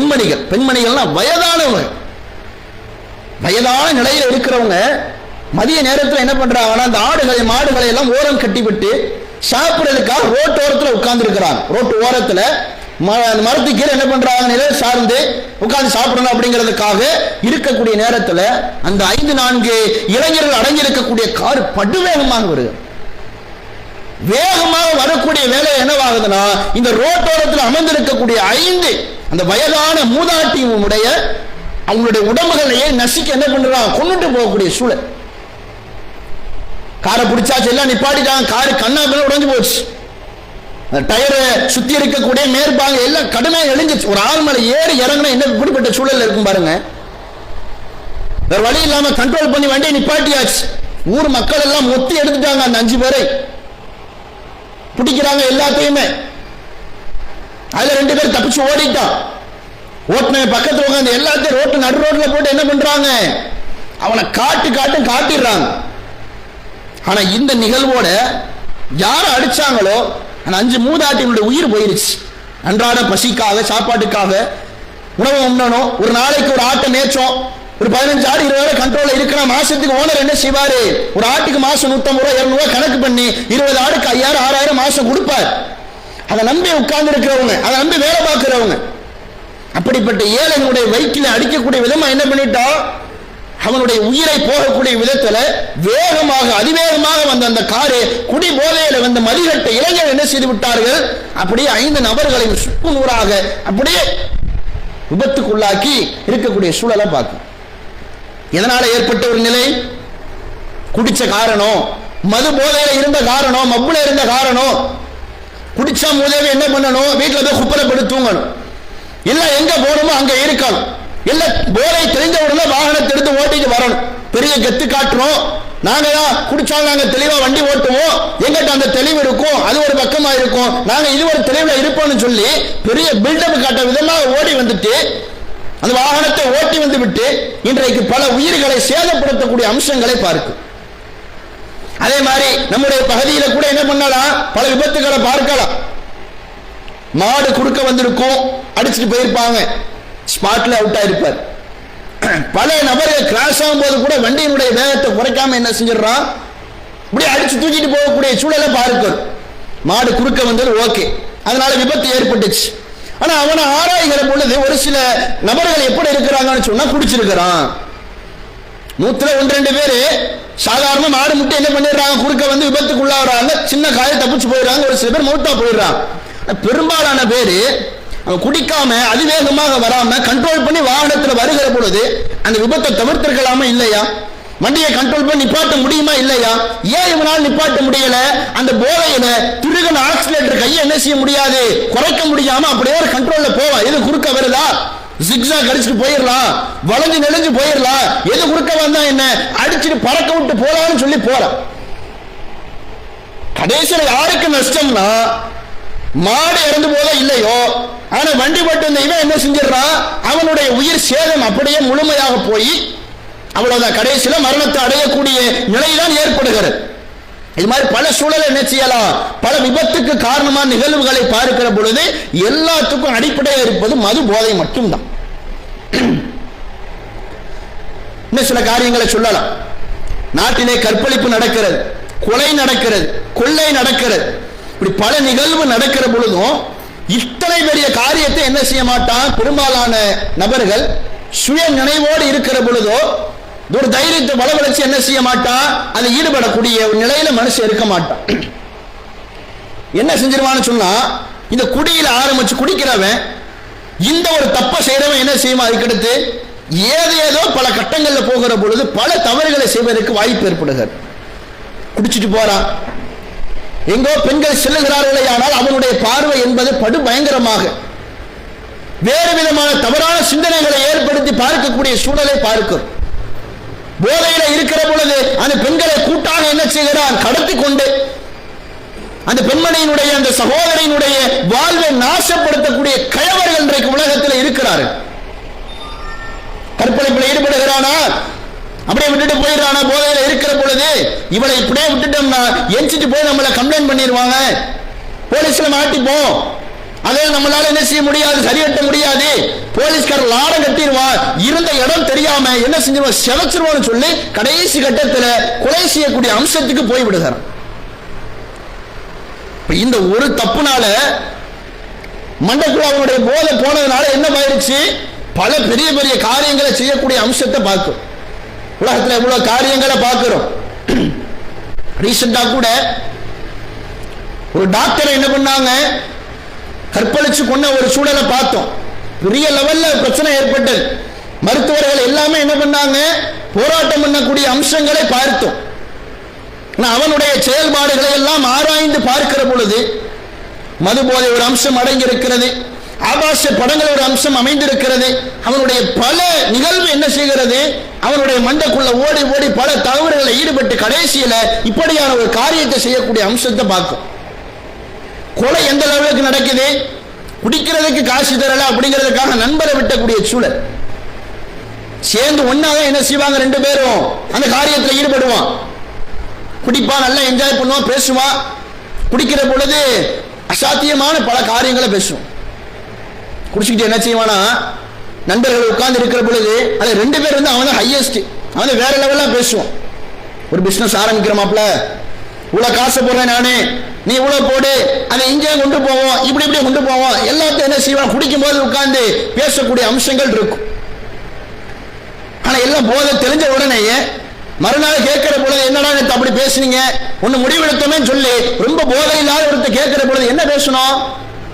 Speaker 1: பெண்மணிகள்னா வயதானவங்க, வயதான நிலையில் இருக்கிறவங்க மதிய நேரத்தில் என்ன பண்றாங்கன்னா, அந்த ஆடுகளை மாடுகளை எல்லாம் ஓரம் கட்டி விட்டு சாப்பிடுறதுக்காக ரோட்டு ஓரத்தில் உட்கார்ந்து இருக்கிறாங்க. ரோட்டு ஓரத்தில் மரத்து கீழே என்ன பண்றாங்க, நிழல் சார்ந்து உட்கார்ந்து சாப்பிடணும் அப்படிங்கிறதுக்காக இருக்கக்கூடிய நேரத்தில் அந்த 5-4 இளைஞர்கள் அடங்கி இருக்கக்கூடிய கார் படுவேகமாக வருது. வேகமாக வரக்கூடிய வேலை என்னவாகுதுன்னா, இந்த ரோட்டோரத்தில் அமர்ந்திருக்கக்கூடிய 5 அந்த வயதான மூதாட்டியுடைய அவங்களுடைய உடம்புகளையே நசுக்கி என்ன பண்றாங்க, கொண்டுட்டு போகக்கூடிய சூழல். காரை பிடிச்சாச்சு, எல்லாம் நிப்பாட்டிட்டாங்க, காரு கண்ணாபின்ன உடைஞ்சு போச்சு. டயரை சுத்தி இருக்கக்கூடிய மேற்பாங்க எல்லாம் கடுமையாக எழிஞ்சிச்சு. ஒரு ஆள் மேல ஏறி இறங்கினா என்ன இப்படிப்பட்ட சூழல் இருக்கும் பாருங்க. வேற வழி இல்லாம கண்ட்ரோல் பண்ணி வண்டியை நிப்பாட்டியாச்சு. ஊர் மக்கள் எல்லாம் மொத்தி எடுத்துட்டாங்க. அந்த 5 பேரை பிடிக்கிறாங்க எல்லாத்தையுமே. அதுல 2 பேர் தப்பிச்சு ஓடிட்டான். ஓட்டுநர் பக்கத்தில் உட்காந்து எல்லாத்தையும் ரோட்டு நடு ரோட்ல போட்டு என்ன பண்றாங்க, அவனை காட்டிடுறாங்க. ஆனா இந்த நிகழ்வோட யார அடிச்சாங்களோ அந்த 5 மூதாட்டிகளுடைய உயிர் போயிருச்சு. அன்றாட பசிக்காக, சாப்பாட்டுக்காக, உணவு உண்ணணும். ஒரு நாளைக்கு ஒரு ஆட்டை மேய்ச்சோம், ஒரு 15 ஆடு 20 ஆடு கண்ட்ரோல்ல இருக்கிற மாசத்துக்கு ஓனர் என்ன செய்வாரு, ஒரு ஆட்டுக்கு மாசம் 150 ரூபாய் 200 ரூபாய் கணக்கு பண்ணி 20 ஆடுக்கு 5000 6000 மாசம் கொடுப்பார். அதை நம்பி உட்கார்ந்து இருக்கிறவங்க, அதை நம்பி வேலை பார்க்கிறவங்க, அப்படிப்பட்ட ஏழைகளுடைய வயிற்றில் அடிக்கக்கூடிய விதமா என்ன பண்ணிட்டா, அவனுடைய உயிரை போகக்கூடிய விதத்தில் வேகமாக அதிவேகமாக வந்த அந்த காரு குடி போதையில வந்த மதிகட்ட இளைஞர் என்ன செய்து விட்டார்கள், அப்படியே 5 நபர்களையும் சுக்கு நூறாக அப்படியே விபத்துக்குள்ளாக்கி இருக்கக்கூடிய சூழலை பார்க்கும். எதனால ஏற்பட்ட ஒரு நிலை, குடிச்ச காரணம், மது போதையில இருந்த காரணம், மப்புல இருந்த காரணம். குடிச்சா முதவே என்ன பண்ணணும், வீட்டில் போய் குப்பரப்பட்டு தூங்கணும், இல்ல எங்க போகணுமோ அங்க இருக்கணும், இல்ல போதை தெரிஞ்ச உடனே வாகனத்தை எடுத்து ஓட்டிட்டு வரணும். பெரிய கெத்து காட்டுறோம், நாங்க தான் குடிச்சாலும் நாங்க தெளிவா வண்டி ஓட்டுவோம், எங்கிட்ட அந்த தெளிவு இருக்கும், அது ஒரு பக்கமா இருக்கும், நாங்க இது ஒரு தெளிவுல இருப்போம்னு சொல்லி பெரிய பில்டப் காட்ட விதமாக ஓடி வந்துட்டு அந்த வாகனத்தை ஓட்டி வந்து விட்டு இன்றைக்கு பல உயிர்களை சேதப்படுத்தக்கூடிய அம்சங்களை பார்க்கும். அதே மாதிரி நம்முடைய பகுதியில் கூட என்ன பண்ணலாம், பல விபத்துகளை பார்க்கலாம். மாடு குறுக்க வந்திருக்கும், அடிச்சுட்டு போயிருப்பாங்க, ஸ்பாட்ல அவுட் ஆயிருப்பார். பல நபர்கள் கிராஸ் ஆகும் போது கூட வண்டியினுடைய வேகத்தை குறைக்காம என்ன செஞ்சிடறான், இப்படி அடிச்சு தூக்கிட்டு போகக்கூடிய சூழலை பார்க்கிறோம். மாடு குறுக்க வந்தது ஓகே, அதனால விபத்து ஏற்பட்டுச்சு. ஆனா அவனை ஆராய்கிற பொழுது ஒரு சில நபர்கள் எப்படி இருக்கிறாங்கன்னு சொன்னா, குடிச்சிருக்கிறான். 100-2 பேரு சாதாரண மாடு முட்டை என்ன பண்ணிடுறாங்க, குறுக்க வந்து விபத்துக்குள்ளாகிறாங்க, சின்ன காய தப்பிச்சு போயிடுறாங்க, ஒரு சில பேர் மௌத்தா போயிடுறாங்க. பெரும்பாலான பேரு குடிக்காம அதிவேகமாக வராம கண்ட்ரோல் பண்ணி வாகனத்தில் வருகிற பொழுது அந்த விபத்தை தவிர்த்திருக்கலாமா இல்லையா? வண்டியை கண்ட்ரோல் பண்ணி நிப்பாட்ட முடியுமா இல்லையா? ஏன் இவனால் நிப்பாட்ட முடியல? அந்த போதையில திருகன் ஆக்சிலேட்டர் கையை என்ன செய்ய முடியாது, குறைக்க முடியாம அப்படியே ஒரு கண்ட்ரோல்ல போவா. எது குறுக்க வருதா, ஜிக்ஸா கடிச்சிட்டு போயிடலாம், வளைஞ்சு நெளிஞ்சு போயிடலாம், எது குறுக்க வந்தா என்ன, அடிச்சுட்டு பறக்க விட்டு போலான்னு சொல்லி போற. கடைசியில் யாருக்கு நஷ்டம்னா, மாடு இறந்து போதோ இல்லையோ, ஆனா வண்டி பட்டு இவன் என்ன செஞ்சிடறான், அவனுடைய உயிர் சேதம் அப்படியே முழுமையாக போய் அவ்வளவுதான், கடைசியில் மரணத்தை அடையக்கூடிய நிலைதான் ஏற்படுகிறது. இது மாதிரி பல சூழலை என்ன செய்யலாம், பல விபத்துக்கு காரணமான நிகழ்வுகளை பார்க்கிற பொழுது எல்லாத்துக்கும் அடிப்படையாக இருப்பது மது போதை மட்டும்தான். இன்னும் சில காரியங்களை சொல்லலாம். நாட்டிலே கற்பழிப்பு நடக்கிறது, கொலை நடக்கிறது, கொள்ளை நடக்கிறது, இப்படி பல நிகழ்வு நடக்கிற பொழுதும் இத்தனை பெரிய காரியத்தை என்ன செய்ய மாட்டான், பெரும்பாலான நபர்கள் சுய நினைவோடு இருக்கிற பொழுதோ ஒரு தைரியத்தை வளவழைச்சு என்ன செய்ய மாட்டான், அதில் ஈடுபடக்கூடிய ஒரு நிலையில மனுஷன் இருக்க மாட்டான். என்ன செஞ்சிருவான்னு சொன்னா, இந்த குடியில ஆரம்பிச்சு குடிக்கிறவன் இந்த ஒரு தப்ப செய்யறவன் என்ன செய்யுமா, அதுக்கடுத்து ஏதோ பல கட்டங்கள்ல போகிற பொழுது பல தவறுகளை செய்வதற்கு வாய்ப்பு ஏற்படுகிறது. குடிச்சிட்டு போறான், எங்கோ பெண்கள் செல்லுகிறார்களே, ஆனால் அவனுடைய பார்வை என்பது படு பயங்கரமாக வேறு விதமான தவறான சிந்தனைகளை ஏற்படுத்தி பார்க்கக்கூடிய சூழலை பார்க்கும். போதையில இருக்கிற பொழுது அந்த பெண்களை கூட்டாக என்ன செய்கிறான், கடத்தி கொண்டு அந்த பெண்மணியினுடைய அந்த சகோதரியினுடைய வாழ்வை நாசப்படுத்தக்கூடிய கயவர்கள் இன்றைக்கு உலகத்தில் இருக்கிறார்கள். கற்பழிப்பில் ஈடுபடுகிறானா, அப்படியே விட்டுட்டு போயிடுறானா, போதையில இருக்கிற பொழுது இவளை இப்படியே விட்டுட்டோம்னா எஞ்சிட்டு போய் நம்மளை கம்ப்ளைண்ட் பண்ணிடுவாங்க, போலீஸ்ல மாட்டிப்போம், அதை நம்மளால என்ன செய்ய முடியாது, சரியட்ட முடியாது, போலீஸ்காரர் லாடம் கட்டிடுவான், இருந்த இடம் தெரியாம என்ன செஞ்சிருவான், செவச்சிருவான்னு சொல்லி கடைசி கட்டத்தில் கொலை செய்யக்கூடிய அம்சத்துக்கு போய்விடுகிறான். இந்த ஒரு தப்புனால மண்டக்குள்ள அவனுடைய போதை போனதுனால என்ன ஆயிடுச்சு, பல பெரிய பெரிய காரியங்களை செய்யக்கூடிய அம்சத்தை பார்க்கும். உலகத்தில் எவ்வளவு காரியங்களை பார்க்கிறோம். ரீசெண்டா கூட ஒரு டாக்டர் என்ன பண்ணாங்க, கற்பழிச்சு கொண்ட ஒரு சூழலை பார்த்தோம். பெரிய லெவல்ல பிரச்சனை ஏற்பட்டது. மருத்துவர்கள் எல்லாமே என்ன பண்ணாங்க, போராட்டம் பண்ணக்கூடிய அம்சங்களை பார்த்தோம். அவனுடைய செயல்பாடுகளை எல்லாம் ஆராய்ந்து பார்க்கிற பொழுது மது போதை ஒரு அம்சம் அடங்கி இருக்கிறது, ஆபாச படங்கள் ஒரு அம்சம் அமைந்திருக்கிறது. அவனுடைய பல நிகழ்வு என்ன செய்கிறது, அவனுடைய மண்டைக்குள்ள ஓடி ஓடி பல தவறுகளை ஈடுபட்டு கடைசியில இப்படியான ஒரு காரியத்தை செய்யக்கூடிய அம்சத்தை பார்க்கும். கொலை எந்த அளவுக்கு நடக்குது, குடிக்கிறதுக்கு காசு தரல அப்படிங்கிறதுக்காக நண்பரை விட்டக்கூடிய சூழல். சேர்ந்து ஒன்னாக என்ன செய்வாங்க, ரெண்டு பேரும் அந்த காரியத்தில் ஈடுபடுவான். குடிப்பான், நல்லா என்ஜாய் பண்ணுவான், பேசுவான். குடிக்கிற பொழுது அசாத்தியமான பல காரியங்களை பேசுவோம். குடிச்சுக்கிட்டு என்ன செய்வானா, நண்பர்கள் உட்கார்ந்து இருக்கிற பொழுது அது ரெண்டு பேர் வந்து அவன் ஹையஸ்ட், அவன் வேற லெவல்லாம் பேசுவான். ஒரு பிசினஸ் ஆரம்பிக்கிறமாப்ல, இவ்வளவு காசு போடுறேன் நானு, நீ இவ்வளவு போடு, அதை இங்கே கொண்டு போவோம், இப்படி இப்படி கொண்டு போவோம், எல்லாத்தையும் என்ன செய்வான், குடிக்கும் போது உட்கார்ந்து பேசக்கூடிய அம்சங்கள் இருக்கும். ஆனா எல்லாம் போதை தெரிஞ்ச உடனேயே மறுநாள் கேட்கிற பொழுது என்னடா அப்படி பேசுனீங்க, ஒன்னு முடிவெடுத்தோமே சொல்லி ரொம்ப போதை இல்லாத ஒருத்தர் கேட்கிற பொழுது என்ன பேசணும்,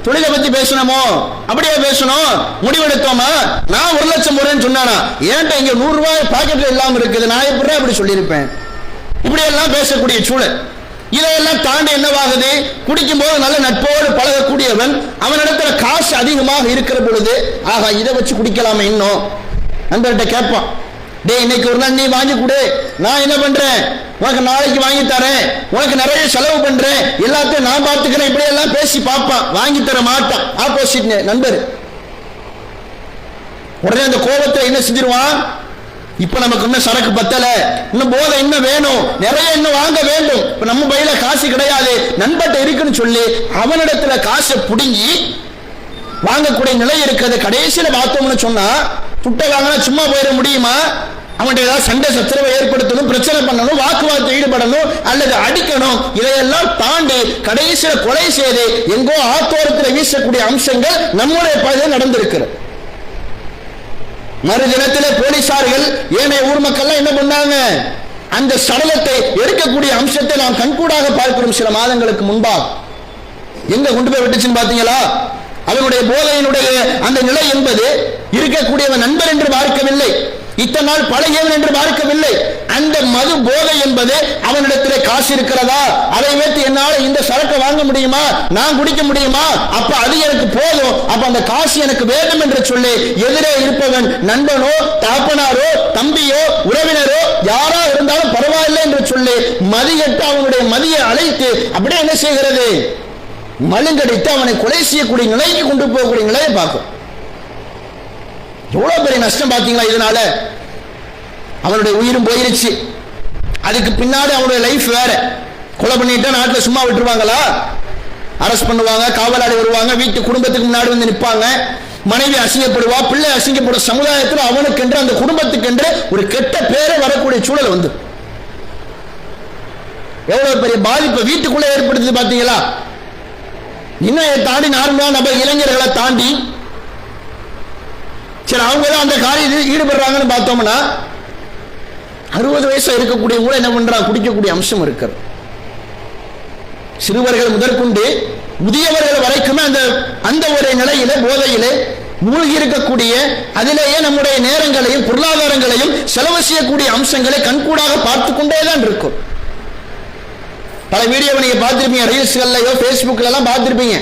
Speaker 1: தொழிலை பத்தி பேசணுமோ, அப்படியே பேசணும், முடிவெடுத்தோமா, நான் 1 லட்சம் போறேன்னு சொன்னானா, ஏன்ட்ட இங்க 100 ரூபாய் பாக்கெட்ல இல்லாம இருக்குது, நான் எப்படி அப்படி சொல்லியிருப்பேன். இப்படி எல்லாம் பேசக்கூடிய சூழல். இதையெல்லாம் தாண்டி என்னவாகுது, குடிக்கும் போது நல்ல நட்போடு பழகக்கூடியவன் அவனிடத்துல காசு அதிகமாக இருக்கிற பொழுது ஆகா இதை வச்சு குடிக்கலாமே, இன்னும் நண்பர்கிட்ட கேட்பான், டே இன்னைக்கு ஒரு நாள் நீ வாங்கி கொடு, நான் என்ன பண்றேன், உனக்கு நாளைக்கு வாங்கி தரேன், உனக்கு நிறைய செலவு பண்றேன், எல்லாத்தையும் நான் பார்த்துக்கிறேன், இப்படி எல்லாம் பேசி பார்ப்பான். வாங்கி தர மாட்டான் ஆப்போசிட் நண்பர். உடனே அந்த கோபத்தை என்ன செஞ்சிருவான், இப்ப நமக்கு இன்னும் சரக்கு பத்தல, இன்னும் போதை இன்னும் வேணும், நிறைய இன்னும் வாங்க வேண்டும், இப்ப நம்ம பையில காசு கிடையாது, நண்பர்கிட்ட இருக்குன்னு சொல்லி அவனிடத்துல காசை புடுங்கி வாங்கக்கூடிய நிலை இருக்கிறது. கடைசியில பார்த்தோம்னு சொன்னா துட்டை வாங்கினா சும்மா போயிட முடியுமா, அவன்கிட்ட ஏதாவது சண்டை சச்சரவை ஏற்படுத்தணும், பிரச்சனை பண்ணணும், வாக்குவாதத்தில் ஈடுபடணும் அல்லது அடிக்கணும். இதையெல்லாம் தாண்டி கடைசியில கொலை செய்து எங்கோ ஆத்தோரத்தில் வீசக்கூடிய அம்சங்கள் நம்முடைய பகுதியில் நடந்திருக்கிறது. மறுதினத்திலே போலீசார்கள் ஏனைய ஊர் மக்கள் என்ன பண்ணாங்க, அந்த சடலத்தை எடுக்கக்கூடிய அம்சத்தை நாம் கண்கூடாக பார்க்கிறோம். சில மாதங்களுக்கு முன்பாக எங்க கொண்டு போய் விட்டுச்சுன்னு பாத்தீங்களா, அவனுடைய போதையினுடைய அந்த நிலை என்பது இருக்கக்கூடியவன் நண்பர் என்று பார்க்கவில்லை, இத்தனை நாள் பழகியவன் என்று பார்க்கவில்லை. அந்த மது போதை என்பது அவனிடத்திலே காசு இருக்கிறதா, அதை வைத்து என்னால் இந்த சரக்கு வாங்க முடியுமா, நான் குடிக்க முடியுமா, அப்ப அது எனக்கு போதும், அப்ப அந்த காசு எனக்கு வேண்டும் என்று சொல்லி எதிரே இருப்பவன் நண்பனோ தகப்பனாரோ தம்பியோ உறவினரோ யாரா இருந்தாலும் பரவாயில்லை என்று சொல்லி மதியட்டு அவனுடைய மதியை அழைத்து அப்படியே என்ன செய்கிறது, மழுங்கடித்து அவனை கொலை செய்யக்கூடிய நிலைக்கு கொண்டு போகக்கூடிய நிலையை பார்க்கும். எவ்வளவு பெரிய நஷ்டம் பார்த்தீங்களா. இதனால அவனுடைய உயிரும் போயிருச்சு. அதுக்கு பின்னாடி அவனுடைய லைஃப் வேற. கொலை பண்ணிட்டா நாட்டில் சும்மா விட்டுருவாங்களா? அரெஸ்ட் பண்ணுவாங்க, காவலாளி வருவாங்க, வீட்டு குடும்பத்துக்கு முன்னாடி வந்து நிற்பாங்க, மனைவி அசிங்கப்படுவா, பிள்ளை அசிங்கப்படும். சமுதாயத்தில் அவனுக்கென்று அந்த குடும்பத்துக்கென்று ஒரு கெட்ட பேரை வரக்கூடிய சூழல் வந்து எவ்வளவு பெரிய பாதிப்பை வீட்டுக்குள்ளே ஏற்படுத்துது பார்த்தீங்களா. இன்னும் தாண்டி நார்மலா நம்ம இளைஞர்களை தாண்டி சரி அவங்க தான் அந்த காரியத்தில் ஈடுபடுறாங்கன்னு பார்த்தோம்னா 60 வயசு இருக்கக்கூடிய கூட என்ன பண்றாங்க, குடிக்கக்கூடிய அம்சம் இருக்கிறது. சிறுவர்கள் முதற்கொண்டு முதியவர்கள் வரைக்குமே அந்த அந்த ஒரு நிலையில போதையிலே மூழ்கி இருக்கக்கூடிய, அதிலேயே நம்முடைய நேரங்களையும் பொருளாதாரங்களையும் செலவு செய்யக்கூடிய அம்சங்களை கண்கூடாக பார்த்து கொண்டேதான் இருக்கும். பல வீடியோவை நீங்க பார்த்திருப்பீங்க, ரீல்ஸ்கள்லயோ பேஸ்புக்ல எல்லாம் பார்த்திருப்பீங்க.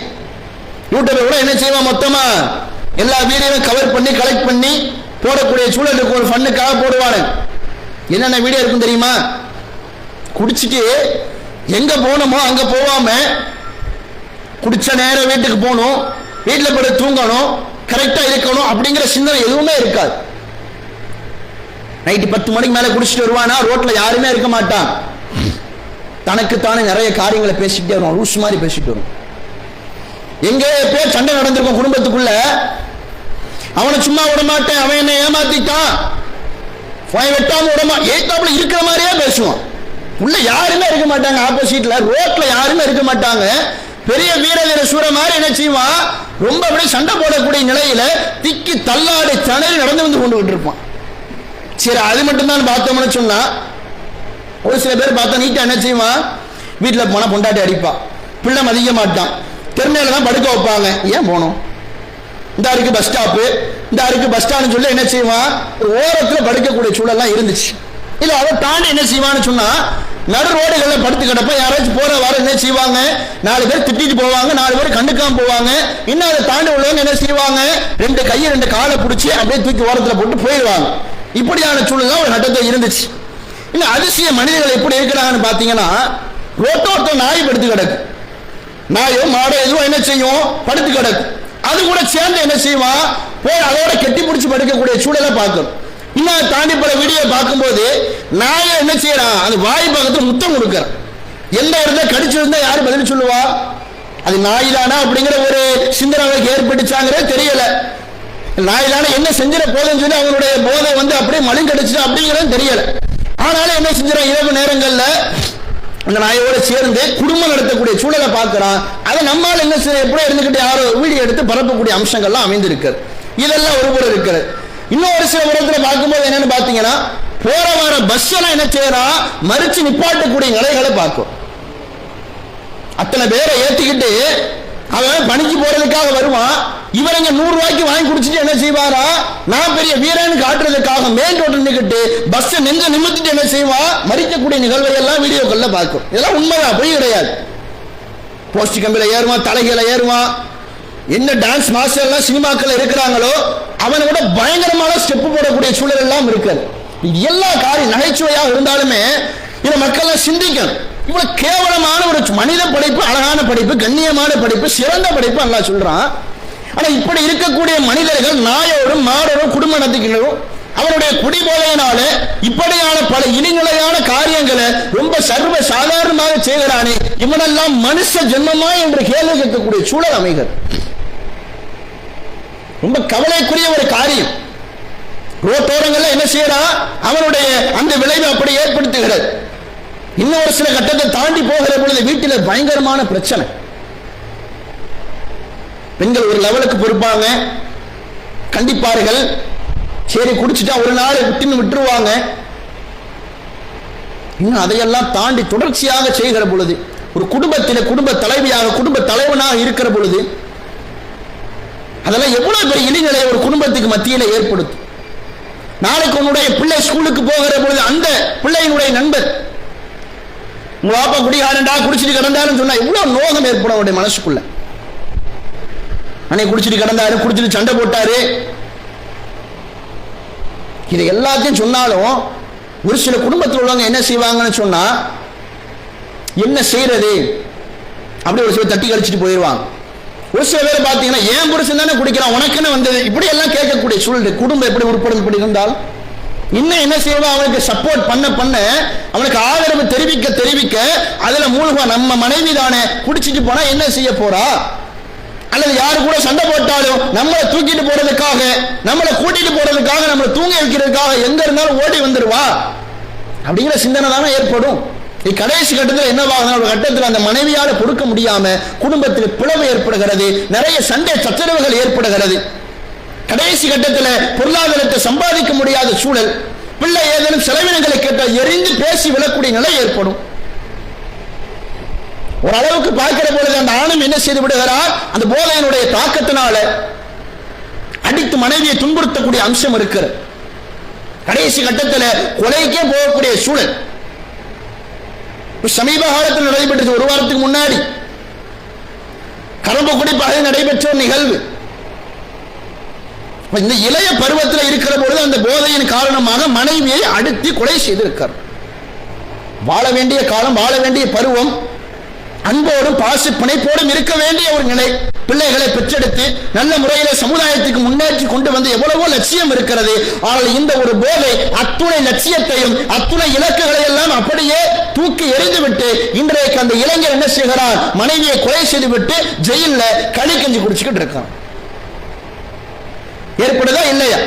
Speaker 1: யூடியூப்ல கூட என்ன செய்வோம், மொத்தமா எல்லா வீடியோவும் கவர் பண்ணி கலெக்ட் பண்ணி போடக்கூடிய சூழல் இருக்கும். ஒரு ஃபன்னுக்காக போடுவாங்க. என்னென்ன வீடியோ இருக்கும் தெரியுமா? குடிச்சிட்டு எங்க போனோமோ அங்க போவாம குடிச்ச நேரம் வீட்டுக்கு போகணும், வீட்டில் போய் தூங்கணும், கரெக்டா இருக்கணும் அப்படிங்கிற சிந்தனை எதுவுமே இருக்காது. நைட்டு 10 மணிக்கு மேல குடிச்சிட்டு வருவானா, ரோட்ல யாருமே இருக்க மாட்டான், தனக்குத்தானே நிறைய காரியங்களை பேசிக்கிட்டே வரும், ரூஸ் மாதிரி பேசிட்டு வரும். எங்கே பேர் சண்டை நடந்திருக்கும் குடும்பத்துக்குள்ள, அவனை சும்மா விட மாட்டேன், அவன் என்ன ஏமாத்திட்டான், வெட்டாம விடமா, ஏத்தாப்புல இருக்கிற மாதிரியே பேசுவான். உள்ள யாருமே இருக்க மாட்டாங்க, ஆப்போசிட்ல ரோட்ல யாருமே இருக்க மாட்டாங்க. பெரிய வீர சூர மாதிரி என்ன செய்வான், ரொம்ப அப்படியே சண்டை போடக்கூடிய நிலையில திக்கி தள்ளாடி தணறி நடந்து வந்து கொண்டு இருப்பான். சரி அது மட்டும்தான் பார்த்தோம்னு சொன்னா, ஒரு சில பேர் பார்த்தா நீட்டா என்ன செய்வான், வீட்டில் போனா பொண்டாட்டி அடிப்பான், பிள்ளை மதிக்க மாட்டான், தெருமையில தான் படுக்க வைப்பாங்க. ஏன் போனோம், இந்த அருக்கு பஸ் ஸ்டாப்பு, இந்த அருக்கு பஸ் ஸ்டாண்ட் சொல்லி என்ன செய்வான், ஓரத்தில் படுக்கக்கூடிய சூழல்லாம் இருந்துச்சு. இல்ல அதை தாண்டி என்ன செய்வான்னு சொன்னா, நடு ரோடுகள்ல படுத்து கிடப்ப யாராச்சும் போற வர என்ன செய்வாங்க, 4 பேர் திட்டிட்டு போவாங்க, 4 பேர் கண்டுக்காம போவாங்க. இன்னும் அதை தாண்டி உள்ளவங்க என்ன செய்வாங்க, 2 கையை 2 காலை பிடிச்சி அப்படியே தூக்கி ஓரத்தில் போட்டு போயிடுவாங்க. இப்படியான சூழல் தான் ஒரு கட்டத்தில் இருந்துச்சு. இன்னும் அதிசய மனிதர்கள் எப்படி இருக்கிறாங்கன்னு பாத்தீங்கன்னா, ரோட்டோட்ட நாய் படுத்து கிடக்கு, நாயோ மாடோ எதுவும் என்ன செய்யும், படுத்து கிடக்கு. அது கூட சேர்ந்து என்ன செய்வான், போய் அதோட கெட்டி பிடிச்சி படுக்கக்கூடிய சூழலை பார்க்கணும். இன்னும் தாண்டி பல வீடியோ பார்க்கும்போது நாயை என்ன செய்யறான், அது வாய் பக்கத்துல முத்தம் கொடுக்கறான். எந்த இடத்துல கடிச்சிருந்தா யாரு பதில் சொல்லுவா, அது நாய் தானா அப்படிங்கிற ஒரு சிந்தனை ஏற்பட்டுச்சாங்கிறது தெரியல. நாய் தானே என்ன செஞ்சிட போதுன்னு சொல்லி அவங்களுடைய போதை வந்து அப்படியே மழுங்கடிச்சுட்டு அப்படிங்கிறது தெரியல. ஆனாலும் என்ன செஞ்சிடறான், இரவு நேரங்கள்ல அந்த நாயோட சேர்ந்து குடும்பம் நடத்தக்கூடிய சூழலை பார்க்கிறான். அதை நம்மால் என்ன செய்ய எப்படி இருந்துகிட்டு யாரோ வீடியோ எடுத்து பரப்பக்கூடிய அம்சங்கள்லாம் அமைந்திருக்கு. இதெல்லாம் ஒரு புறம் இருக்கிறது. இன்னும் ஒரு சில இடத்துல பார்க்கும்போது என்னன்னு பாத்தீங்கன்னா, போற வர பஸ் எல்லாம் என்ன செய்யறான், மறிச்சு நிப்பாட்டக்கூடிய நிலைகளை பார்க்கும். அத்தனை பேரை ஏற்றிக்கிட்டு அவன் பணிக்கு போறதுக்காக வருவான். இவரங்க 100 ரூபாய்க்கு வாங்கி குடிச்சிட்டு என்ன செய்வாரா, நான் பெரிய வீரன்னு காட்டுறதுக்காக மெயின் ரோட்டில் நின்றுட்டு பஸ் நெஞ்ச நிமித்திட்டு என்ன செய்வான், மறிக்கக்கூடிய நிகழ்வை எல்லாம் வீடியோக்கள்ல பார்க்கும். இதெல்லாம் உண்மைதான், பொய் கிடையாது. போஸ்ட் கம்பியில ஏறுவான், தலைகளை ஏறுவான். என்ன டான்ஸ் மாஸ்டர் எல்லாம் சினிமாக்கள் இருக்கிறாங்களோ அவனை விட பயங்கரமான ஸ்டெப் போடக்கூடிய சூழல் எல்லாம் இருக்கிறது. எல்லா காரியம் நகைச்சுவையாக இருந்தாலுமே இதை மக்கள் சிந்திக்கணும். இவ்வளவு கேவலமான ஒரு மனித படைப்பு, அழகான படைப்பு, கண்ணியமான படைப்பு, சிறந்த படைப்பு அல்லாஹ் சொல்றான். ஆனா இப்படி இருக்கக்கூடிய மனிதர்கள் நாயோடும் மாடோடும் குடும்பம் நடத்திக்கணும். அவருடைய குடிபோதையினால இப்படியான பல இனிநிலையான காரியங்களை ரொம்ப சர்வ சாதாரணமாக செய்கிறானே, இவனெல்லாம் மனுஷ ஜென்மமா என்று கேள்வி கேட்கக்கூடிய சூழல் அமைகிறது. ரொம்ப கவலைக்குரிய ஒரு காரியம். ரோட்டோரங்கள்ல என்ன செய்யறான், அவனுடைய அந்த விளைவு அப்படி ஏற்படுத்துகிறது. இன்னொரு சில கட்டத்தை தாண்டி போகிற பொழுது வீட்டில் பயங்கரமான பிரச்சனை. பெண்கள் ஒரு லெவலுக்கு பொறுப்பாங்க, கண்டிப்பார்கள். சரி குடிச்சிட்டா ஒரு நாள் விட்டுருவாங்க. இன்னும் அதையெல்லாம் தாண்டி தொடர்ச்சியாக செய்கிற பொழுது, ஒரு குடும்பத்தில் குடும்ப தலைவியாக குடும்ப தலைவனாக இருக்கிற பொழுது அதெல்லாம் எவ்வளவு பெரிய இழிநிலையை ஒரு குடும்பத்துக்கு மத்தியில் ஏற்படுத்தும். நாளைக்கு உன்னுடைய பிள்ளை ஸ்கூலுக்கு போகிற பொழுது அந்த பிள்ளையினுடைய நண்பர் உங்க பாப்பா குடிகாரண்டா குடிச்சிட்டு கிடந்தாருன்னு சொன்னா எவ்வளவு நோகம் ஏற்படும் அவருடைய மனசுக்குள்ள. அன்னைக்கு குடிச்சிட்டு கிடந்தாரு, குடிச்சிட்டு சண்டை போட்டாரு, இது எல்லாத்தையும் சொன்னாலும் ஒரு சில குடும்பத்தில் உள்ளவங்க என்ன செய்வாங்கன்னு சொன்னா, என்ன செய்யறது அப்படி ஒரு சில தட்டி கழிச்சிட்டு போயிடுவாங்க. ஒரு சில பேர் பார்த்தீங்கன்னா ஏன் புருஷன் தானே குடிக்கிறான் உனக்குன்னு வந்தது இப்படி எல்லாம் கேட்கக்கூடிய சூழல். குடும்பம் எப்படி உட்படும் இப்படி இருந்தால் இன்னும் என்ன செய்வான், அவனுக்கு சப்போர்ட் பண்ண பண்ண, அவனுக்கு ஆதரவு தெரிவிக்க தெரிவிக்க அதுல மூழ்குவான். நம்ம மனைவி தானே குடிச்சிட்டு போனா என்ன செய்ய போறா, அல்லது யாரு கூட சண்டை போட்டாலும் நம்மளை தூக்கிட்டு போறதுக்காக, நம்மளை கூட்டிட்டு போறதுக்காக, நம்மளை தூங்க வைக்கிறதுக்காக எங்க இருந்தாலும் ஓடி வந்துருவா அப்படிங்கிற சிந்தனை தானே ஏற்படும். கடைசி கட்டத்தில் என்னவாக ஒரு கட்டத்தில் அந்த மனைவியால கொடுக்க முடியாம குடும்பத்தில் பிளவு ஏற்படுகிறது, நிறைய சண்டை சச்சரவுகள் ஏற்படுகிறது. கடைசி கட்டத்தில் பொருளாதாரத்தை சம்பாதிக்க முடியாத சூழல், பிள்ளை ஏதேனும் செலவினங்களை கேட்டால் எரிந்து பேசி விழக்கூடிய நிலை ஏற்படும். ஒரு அளவுக்கு பார்க்கிற பொழுது அந்த ஆணும் என்ன செய்து விடுகிறார், அந்த போதையினுடைய தாக்கத்தினால அடித்து மனைவியை துன்புறுத்தக்கூடிய அம்சம் இருக்கிறது. கடைசி கட்டத்தில் கொலைக்கே போகக்கூடிய சூழல் சமீப காலத்தில் நடைபெற்றது. ஒரு வாரத்துக்கு முன்னாடி கரம்பக்குடி பகுதியில் நடைபெற்ற ஒரு நிகழ்வு. இந்த இளைய பருவத்தில் இருக்கிற பொழுது அந்த போதையின் காரணமாக மனைவியை அடித்து கொலை செய்திருக்கிறார். வாழ வேண்டிய காலம், வாழ வேண்டிய பருவம், அன்போடும் பாச பிணைப்போடும் இருக்க வேண்டிய ஒரு நிலை. பிள்ளைகளை பெற்றெடுத்து நல்ல முறையில் சமுதாயத்துக்கு முன்னேற்றி கொண்டு வந்து எவ்வளவோ லட்சியம் இருக்கிறது. ஆனால் இந்த ஒரு போதை அத்துணை லட்சியத்தையும் அத்துணை இலக்குகளை எல்லாம் அப்படியே தூக்கி எறிந்துவிட்டு இன்றைக்கு அந்த இளைஞர் என்ன செய்கிறார், மனைவியை கொலை செய்துவிட்டு ஜெயில களி கஞ்சி குடிச்சுக்கிட்டு இருக்கான். ஏற்படுதா இல்லையா?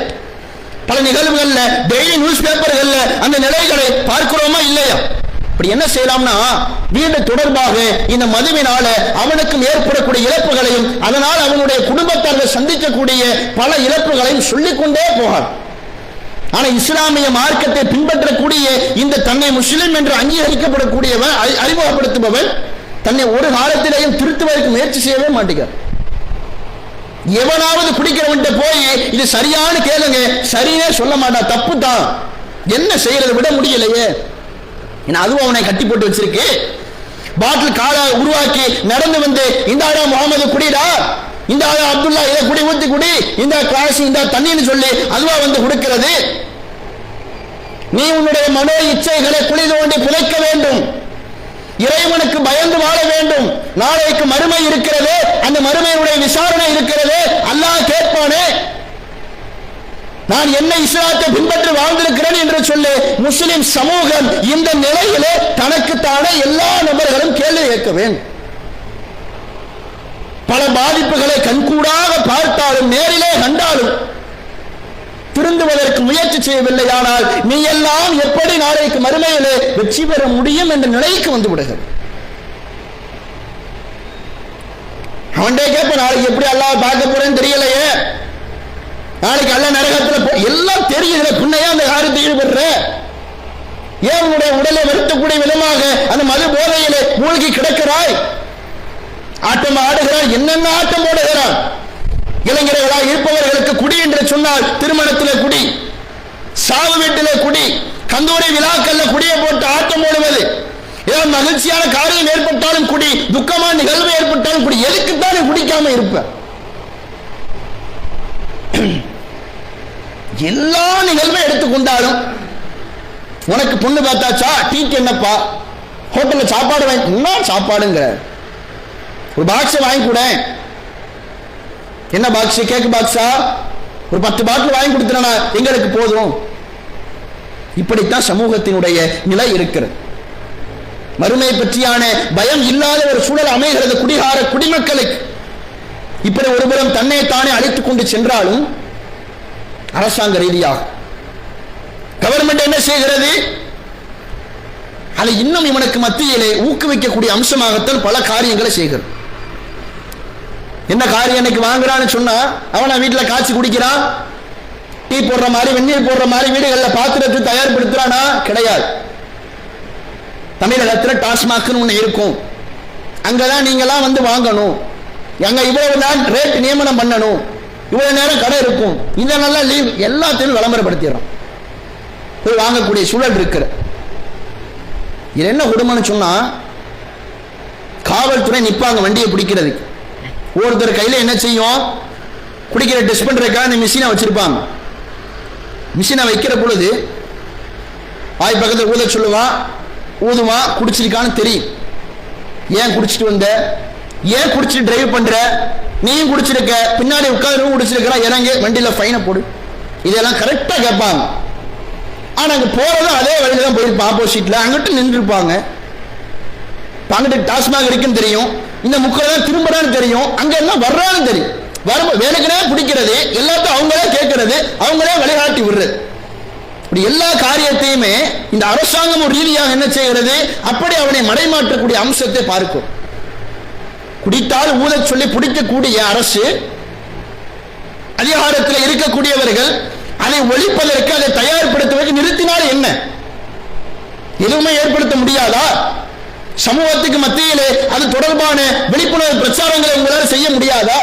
Speaker 1: பல நிகழ்வுகள்ல டெய்லி நியூஸ் பேப்பர்கள்ல அந்த நிலைகளை பார்க்கிறோமா இல்லையா? அப்படி என்ன செய்யலாம்னா, வீடு தொடர்பாக இந்த மதுவினால அவனுக்கும் ஏற்படக்கூடிய இழப்புகளையும் அதனால் அவனுடைய குடும்பத்தார்கள் சந்திக்கக்கூடிய பல இழப்புகளையும் சொல்லிக்கொண்டே போகார். ஆனா இஸ்லாமிய மார்க்கத்தை பின்பற்றக்கூடிய இந்த தன்னை முஸ்லிம் என்று அங்கீகரிக்கப்படக்கூடியவன், அறிமுகப்படுத்துபவன் தன்னை ஒரு காலத்திலேயும் திருத்துவதற்கு முயற்சி செய்யவே மாட்டேங்கிறார். எவனாவது குடிக்கிறவன்ட்ட போய் இது சரியான கேளுங்க, சரியே சொல்ல மாட்டான், தப்பு தான், என்ன செய்யறது, விட முடியலையே. அதுவும் அவனை கட்டி போட்டு வச்சிருக்கு. பாட்டில் கால உருவாக்கி நடந்து வந்து இந்த ஆடா முகமது குடிடா, இந்த ஆடா அப்துல்லா இதை குடி ஊத்தி குடி, இந்த கிளாஸ் இந்த தண்ணின்னு சொல்லி அதுவா வந்து கொடுக்கிறது. நீ உன்னுடைய மனோ இச்சைகளை குழி தோண்டி புதைக்க வேண்டும், இறைவனுக்கு பயந்து வாழ வேண்டும். நாளைக்கு மறுமை இருக்கிறது, அந்த மறுமையுடைய விசாரணை இருக்கிறது. அல்லாஹ் கேட்பானே, நான் என்ன இஸ்லாத்தை பின்பற்றி வாழ்ந்திருக்கிறேன் என்று சொல்லி முஸ்லிம் சமூகம் இந்த நிலையிலே தனக்குத்தானே எல்லா நபர்களும் கேள்வி கேட்க வேண்டும். பல பாதிப்புகளை கண்கூடாக பார்த்தாலும் நேரிலே கண்டாலும் திருந்துவதற்கு முயற்சி செய்யவில்லை. ஆனால் நீ எல்லாம் எப்படி நாளைக்கு மறுமையிலே வெற்றி பெற முடியும் என்ற நிலைக்கு வந்து விடுகிறது. அவன்டே கேட்ப, நாளைக்கு எப்படி அல்லாஹ் பார்க்க போறேன்னு தெரியலையே, நாளைக்கு அல்ல நரகத்தில் எல்லாம் தெரியுது, பின்னையா அந்த காரியத்தை ஈடுபடுற, ஏன் உன்னுடைய உடலை வருத்தக்கூடிய விதமாக அந்த மது போதையிலே மூழ்கி கிடக்கிறாய்? ஆட்டம் ஆடுகிறான், என்னென்ன ஆட்டம் போடுகிறான். இளைஞர்களாக இருப்பவர்களுக்கு குடி என்று சொன்னால் திருமணத்திலே குடி, சாவு வீட்டிலே குடி, கந்தூரி விழாக்கல்ல குடியை போட்டு ஆட்டம் போடுவது, ஏதாவது மகிழ்ச்சியான காரியம் ஏற்பட்டாலும் குடி, துக்கமான நிகழ்வு ஏற்பட்டாலும் குடி. எதுக்குத்தானே குடிக்காம இருப்ப? எல்லா நிகழ்வும் எடுத்துக்கொண்டாலும் உனக்கு பொண்ணு பார்த்தாச்சா, டீக்கு என்னப்பா, ஹோட்டல்ல சாப்பாடு வாங்கி, என்ன சாப்பாடுங்க, ஒரு பாக்ஸ் வாங்கி கூட, என்ன பாக்ஸ், கேக் பாக்ஸா, ஒரு 10 பாட்டில் வாங்கி கொடுத்தனா எங்களுக்கு போதும். இப்படித்தான் சமூகத்தினுடைய நிலை இருக்கிறது. மறுமை பற்றியான பயம் இல்லாத ஒரு சூழல் அமைகிறது குடிகார குடிமக்களுக்கு. இப்படி ஒருபுறம் தன்னை தானே அழைத்துக் கொண்டு சென்றாலும் அரசாங்க ரீதியாக கவர்மெண்ட் என்ன செய்கிறது, அதை இன்னும் இவனுக்கு மத்தியிலே ஊக்குவிக்கக்கூடிய அம்சமாகத்தான் பல காரியங்களை செய்கிறது. என்ன காரியம் இன்னைக்கு வாங்குறான்னு சொன்னா, அவனை வீட்டில் காய்ச்சி குடிக்கிறான், டீ போடுற மாதிரி வெந்நீர் போடுற மாதிரி வீடுகளில் பாத்திரத்தை தயார்படுத்துறானா? கிடையாது. தமிழகத்தில் டாஸ்மாக்னு ஒன்று இருக்கும், அங்கதான் நீங்களாம் வந்து வாங்கணும், அங்க இவ்வளவு நாள் ரேட் நியமனம் பண்ணணும், இவ்வளவு நேரம் கடை இருக்கும், இந்த நல்லா லீவ், எல்லாத்தையும் விளம்பரப்படுத்திடுறோம். போய் வாங்கக்கூடிய சூழல் இருக்கிற. இது என்ன கொடுமைன்னு சொன்னா, காவல்துறை நிப்பாங்க வண்டியை பிடிக்கிறதுக்கு. ஒருத்தர் கையில என்ன செய்யும், குடிக்கிற டெஸ்ட் பண்றதுக்காக அந்த மிஷினை வச்சிருப்பாங்க. மிஷினை வைக்கிற பொழுது வாய் பக்கத்தில் ஊத சொல்லுவான், ஊதுவான், குடிச்சிருக்கான்னு தெரியும். ஏன் குடிச்சிட்டு வந்த, ஏன் குடிச்சிட்டு டிரைவ் பண்ற, நீயும் குடிச்சிருக்க, பின்னாடி உட்காந்து குடிச்சிருக்கிறா, இறங்க வண்டியில ஃபைனை போடு, இதெல்லாம் கரெக்டா கேட்பாங்க. ஆனா அங்க போறதும் அதே வழியில தான் போயிருப்பான், ஆப்போசிட்ல அங்கிட்டு நின்று இருப்பாங்க. அங்கிட்டு டாஸ்மாக் இருக்குன்னு தெரியும், இந்த முக்கில் தான் திரும்புறான்னு தெரியும், அங்க எல்லாம் வர்றான்னு தெரியும். வரும் வேலைக்குனே பிடிக்கிறது, எல்லாத்தையும் அவங்களே கேட்கறது, அவங்களே வழிகாட்டி விடுறது. இப்படி எல்லா காரியத்தையுமே இந்த அரசாங்கம் ஒரு ரீதியாக என்ன செய்கிறது, அப்படி அவனை மடைமாற்றக்கூடிய அம்சத்தை பார்க்கும். குடித்தால் ஊத சொல்லி பிடிக்கக்கூடிய அரசு, அதிகாரத்தில் இருக்கக்கூடியவர்கள் அதை ஒழிப்பதற்கு, அதை தயார்படுத்துவதற்கு நிறுத்தினால் என்ன, எதுவுமே ஏற்படுத்த முடியாதா? சமூகத்துக்கு மத்தியிலே அது தொடர்பான விழிப்புணர்வு பிரச்சாரங்களை உங்களால் செய்ய முடியாதா?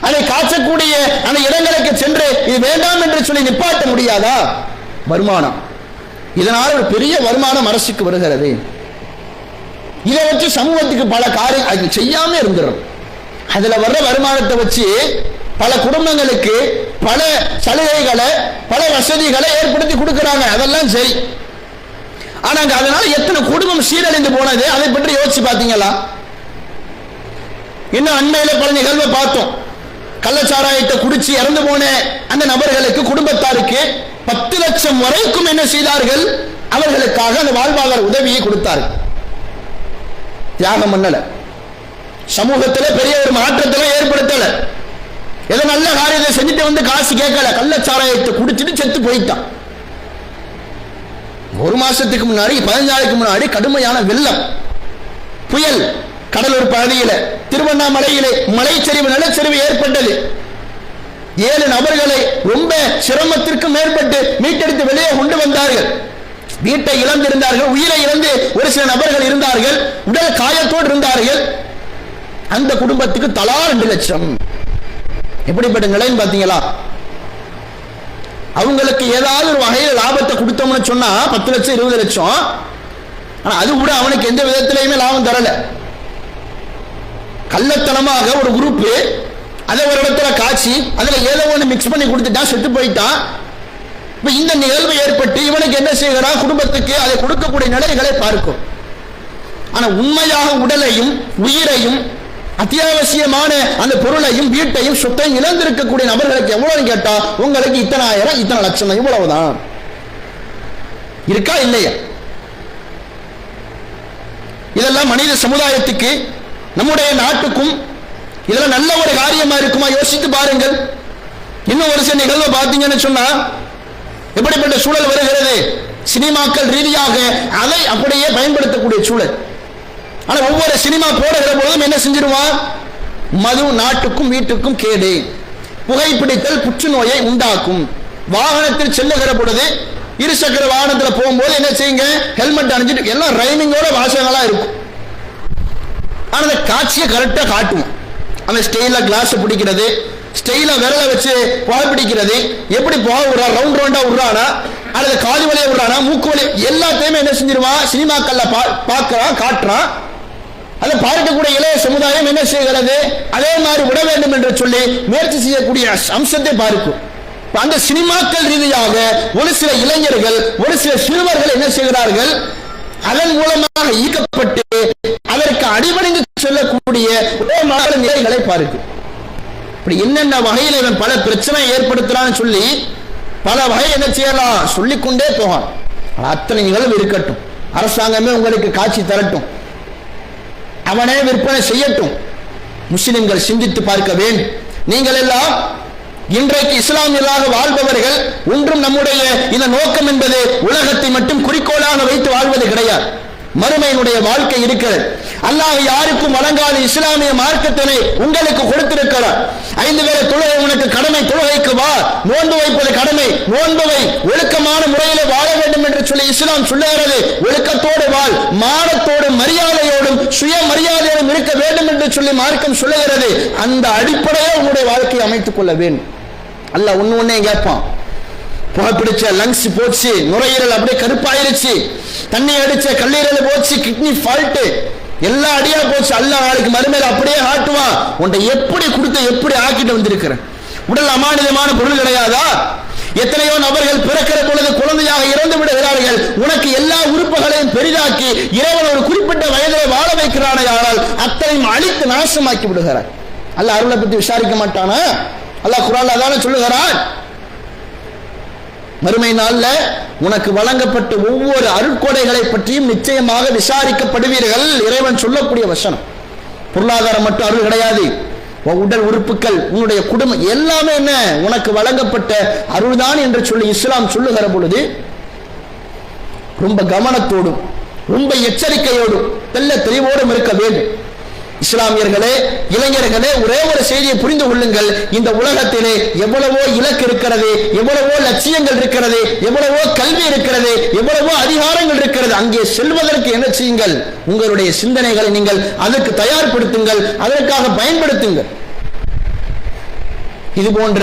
Speaker 1: அதை காய்ச்சக்கூடிய அந்த இடங்களுக்கு சென்று இது வேண்டாம் என்று சொல்லி நிப்பாட்ட முடியாதா? வருமானம், இதனால் ஒரு பெரிய வருமானம் அரசுக்கு வருகிறது. இதை வச்சு சமூகத்துக்கு பல காரியம் செய்யாம இருந்துடும். அதுல வர்ற வருமானத்தை வச்சு பல குடும்பங்களுக்கு பல சலுகைகளை, பல வசதிகளை ஏற்படுத்தி கொடுக்கிறாங்க. அதெல்லாம் சரி. ஆனா அதனால எத்தனை குடும்பம் சீரழிந்து போனது, அதை பற்றி யோசிச்சு பார்த்தீங்களா? இன்னும் அண்மையில பல நிகழ்வை பார்த்தோம். கள்ளச்சாராயத்தை குடிச்சு இறந்து போன அந்த நபர்களுக்கு, குடும்பத்தாருக்கு 10 லட்சம் வரைக்கும் என்ன செய்தார்கள், அவர்களுக்காக அந்த வாழ்வாதார உதவியை கொடுத்தார்கள். தியாகம் பண்ணல, சமூகத்தில் பெரிய ஒரு மாற்றத்தை ஏற்படுத்தல, ஏதோ நல்ல காரியத்தை செஞ்சுட்டு வந்து காசு கேட்கல, கள்ளச்சாராயத்தை குடிச்சிட்டு செத்து போயிட்டான். ஒரு மாசத்துக்கு முன்னாடி, 15 நாளைக்கு முன்னாடி கடுமையான வெள்ளம், புயல் கடலூர் பகுதியில், திருவண்ணாமலையிலே மலைச்சரிவு, நிலச்சரிவு ஏற்பட்டது. 7 நபர்களை ரொம்ப சிரமத்திற்கு மேற்பட்டு மீட்டெடுத்து வெளியே கொண்டு வந்தார்கள். வீட்டை இழந்திருந்தார்கள், உயிரை இழந்து ஒரு சில நபர்கள் இருந்தார்கள், உடல் காயத்தோடு இருந்தார்கள். அந்த குடும்பத்துக்கு தலா 2 லட்சம். எப்படிப்பட்ட நிலைன்னு பாத்தீங்களா? அவங்களுக்கு ஏதாவது ஒரு வகையில் லாபத்தை கொடுத்தோம்னு சொன்னா 10 லட்சம் 20 லட்சம். ஆனா அது கூட அவனுக்கு எந்த விதத்திலையுமே லாபம் தரல. கள்ளத்தனமாக ஒரு குரூப் அதை ஒரு இடத்துல காட்சி, அதுல ஏதோ ஒன்று மிக்ஸ் பண்ணி கொடுத்துட்டான், செத்து போயிட்டான். இந்த நிகழ்வு ஏற்பட்டு இவனுக்கு என்ன செய்கிறான், குடும்பத்துக்கு அதை கொடுக்கக்கூடிய நிலைகளை பார்க்கும். ஆனா உண்மையாக உடலையும் உயிரையும் அத்தியாவசியமான அந்த பொருளையும் வீட்டையும் சொத்தையும் இழந்திருக்கக்கூடிய நபர்களுக்கு எவ்வளவு கேட்டா, உங்களுக்கு இத்தனை ஆயிரம், இத்தனை லட்சம், இவ்வளவுதான். இருக்கா இல்லையா? இதெல்லாம் மனித சமுதாயத்துக்கு, நம்முடைய நாட்டுக்கும் இதெல்லாம் நல்ல ஒரு காரியமா இருக்குமா? யோசித்து பாருங்கள். இன்னும் ஒரு சில நிகழ்வை பார்த்தீங்கன்னு சொன்னா எப்படிப்பட்ட சூழல் வருகிறது, சினிமாக்கள் ரீதியாக அதை அப்படியே பயன்படுத்தக்கூடிய சூழல். ஆனா ஒவ்வொரு சினிமா போடுகிற பொழுதும் என்ன செஞ்சிருவான், மது நாட்டுக்கும் வீட்டுக்கும் கேடு, புகைப்பிடித்தல் புற்றுநோயை உண்டாக்கும், வாகனத்தில் செல்லுகிற பொழுது இருசக்கர வாகனத்தில் போகும்போது என்ன செய்யுங்க, ஹெல்மெட் அணிஞ்சிட்டு, எல்லாம் ரைமிங்கோட வாசகங்களா இருக்கும். ஆனா அந்த காட்சியை கரெக்டா காட்டுவோம். அவன் ஸ்டைலா கிளாஸ் பிடிக்கிறது, ஸ்டைலா விரல வச்சு புகை பிடிக்கிறது, எப்படி புகை விடுறா, ரவுண்ட் ரவுண்டா விடுறானா அல்லது காது வழியை விடுறானா, மூக்கு வழி, எல்லாத்தையுமே என்ன செஞ்சிருவான், சினிமாக்கள்ல பார்க்கிறான், காட்டுறான். அதை பார்க்கக்கூடிய இளைய சமுதாயம் என்ன செய்கிறது, அதே மாதிரி விட வேண்டும் என்று சொல்லி முயற்சி செய்யக்கூடிய அம்சத்தை பார்க்கும். அந்த சினிமாக்கள் ரீதியாக ஒரு சில இளைஞர்கள், ஒரு சில சிறுவர்கள் என்ன செய்கிறார்கள், அதன் மூலமாக ஈர்க்கப்பட்டு அதற்கு அடிபணிந்து செல்லக்கூடிய நிலைகளை பார்க்கும். இப்படி என்னென்ன வகையில் இவன் பல பிரச்சனை ஏற்படுத்துறான்னு சொல்லி பல வகை என்ன செய்யலாம், சொல்லிக்கொண்டே போகான். அத்தனை நிகழ்வு இருக்கட்டும், அரசாங்கமே உங்களுக்கு காட்சி தரட்டும், அவனே விற்பனை செய்யட்டும். முஸ்லிம்கள் சிந்தித்து பார்க்க வேண்டும். நீங்கள் எல்லாம் இன்றைக்கு இஸ்லாமியராக வாழ்பவர்கள் ஒன்றும் நம்முடைய இந்த நோக்கம் என்பது உலகத்தை மட்டும் குறிக்கோளாக வைத்து வாழ்வது கிடையாது. மறுமையினுடைய வாழ்க்கை இருக்கிறது. அல்லாஹ் யாருக்கும் வழங்காத இஸ்லாமிய மார்க்கத்தினை உங்களுக்கு கொடுத்திருக்கிறார். 5 வேளை தொழுகை உனக்கு கடமை, தொழுகைக்கு வா. நோன்பு வைப்பது கடமை, நோன்புவை ஒழுக்கமான முறையில் வாழ வேண்டும் என்று சொல்லி இஸ்லாம் சொல்லுகிறது. ஒழுக்கத்தோடு வாழ், மானத்தோடும் மரியாதையோடும் சுய மரியாதையோடும் இருக்க வேண்டும் என்று சொல்லி மார்க்கம் சொல்லுகிறது. அந்த அடிப்படையை உங்களுடைய வாழ்க்கையை அமைத்துக் கொள்ள வேண்டும். அல்லாஹ் ஒண்ணே கேட்பான், புகைப்பிடிச்ச லங்ஸ் போச்சு, நுரையீரல் அப்படியே கருப்பாயிருச்சு, தண்ணி அடிச்ச கல்லீரல் போச்சு, கிட்னி ஃபால்ட், எல்லா அடியா போச்சு. அல்லாஹ் நாளைக்கு மறுமையில அப்படியே ஆட்டுவான். உன்னை எப்படி கொடுத்து எப்படி ஆக்கிட்டு வந்திருக்கிற? உடல் அமானிதமான பொருள் கிடையாதா? எத்தனையோ நபர்கள் பிறக்கிற பொழுது குழந்தையாக இறந்து விடுகிறார்கள். உனக்கு எல்லா உறுப்புகளையும் பெரிதாக்கி இறைவன் ஒரு குறிப்பிட்ட வயதை வாழ வைக்கிறானே, ஆனால் அத்தனையும் அழித்து நாசமாக்கி விடுகிறார். அல்லாஹ் அருளை பத்தி விசாரிக்க மாட்டானா? அல்லாஹ் குர்ஆன்ல அதானே சொல்லுகிறான். மறுமை நாள்ல உனக்கு வழங்கப்பட்ட ஒவ்வொரு அருட்கொடைகளை பற்றியும் நிச்சயமாக விசாரிக்கப்படுவீர்கள். இறைவன் சொல்லக்கூடிய வசனம். பொருளாதாரம் மட்டும் அருள் கிடையாது. உடல் உறுப்புகள், உன்னுடைய குடும்பம் எல்லாமே என்ன உனக்கு வழங்கப்பட்ட அருள்தான் என்று சொல்லி இஸ்லாம் சொல்லுகிற பொழுது ரொம்ப கவனத்தோடும் ரொம்ப எச்சரிக்கையோடும் தெல்ல தெளிவோடும் இருக்க வேண்டும். இஸ்லாமியர்களே, இளைஞர்களே, ஒரே ஒரு செய்தியை புரிந்து கொள்ளுங்கள். இந்த உலகத்திலே எவ்வளவோ இலக்கு இருக்கிறது, எவ்வளவோ லட்சியங்கள் இருக்கிறது, எவ்வளவோ கல்வி இருக்கிறது, எவ்வளவோ அதிகாரங்கள் இருக்கிறது. அங்கே செல்வதற்கு என்ன செய்யுங்கள்? உங்களுடைய சிந்தனைகளை நீங்கள் அதற்கு தயார்படுத்துங்கள், அதற்காக பயன்படுத்துங்கள். இது போன்ற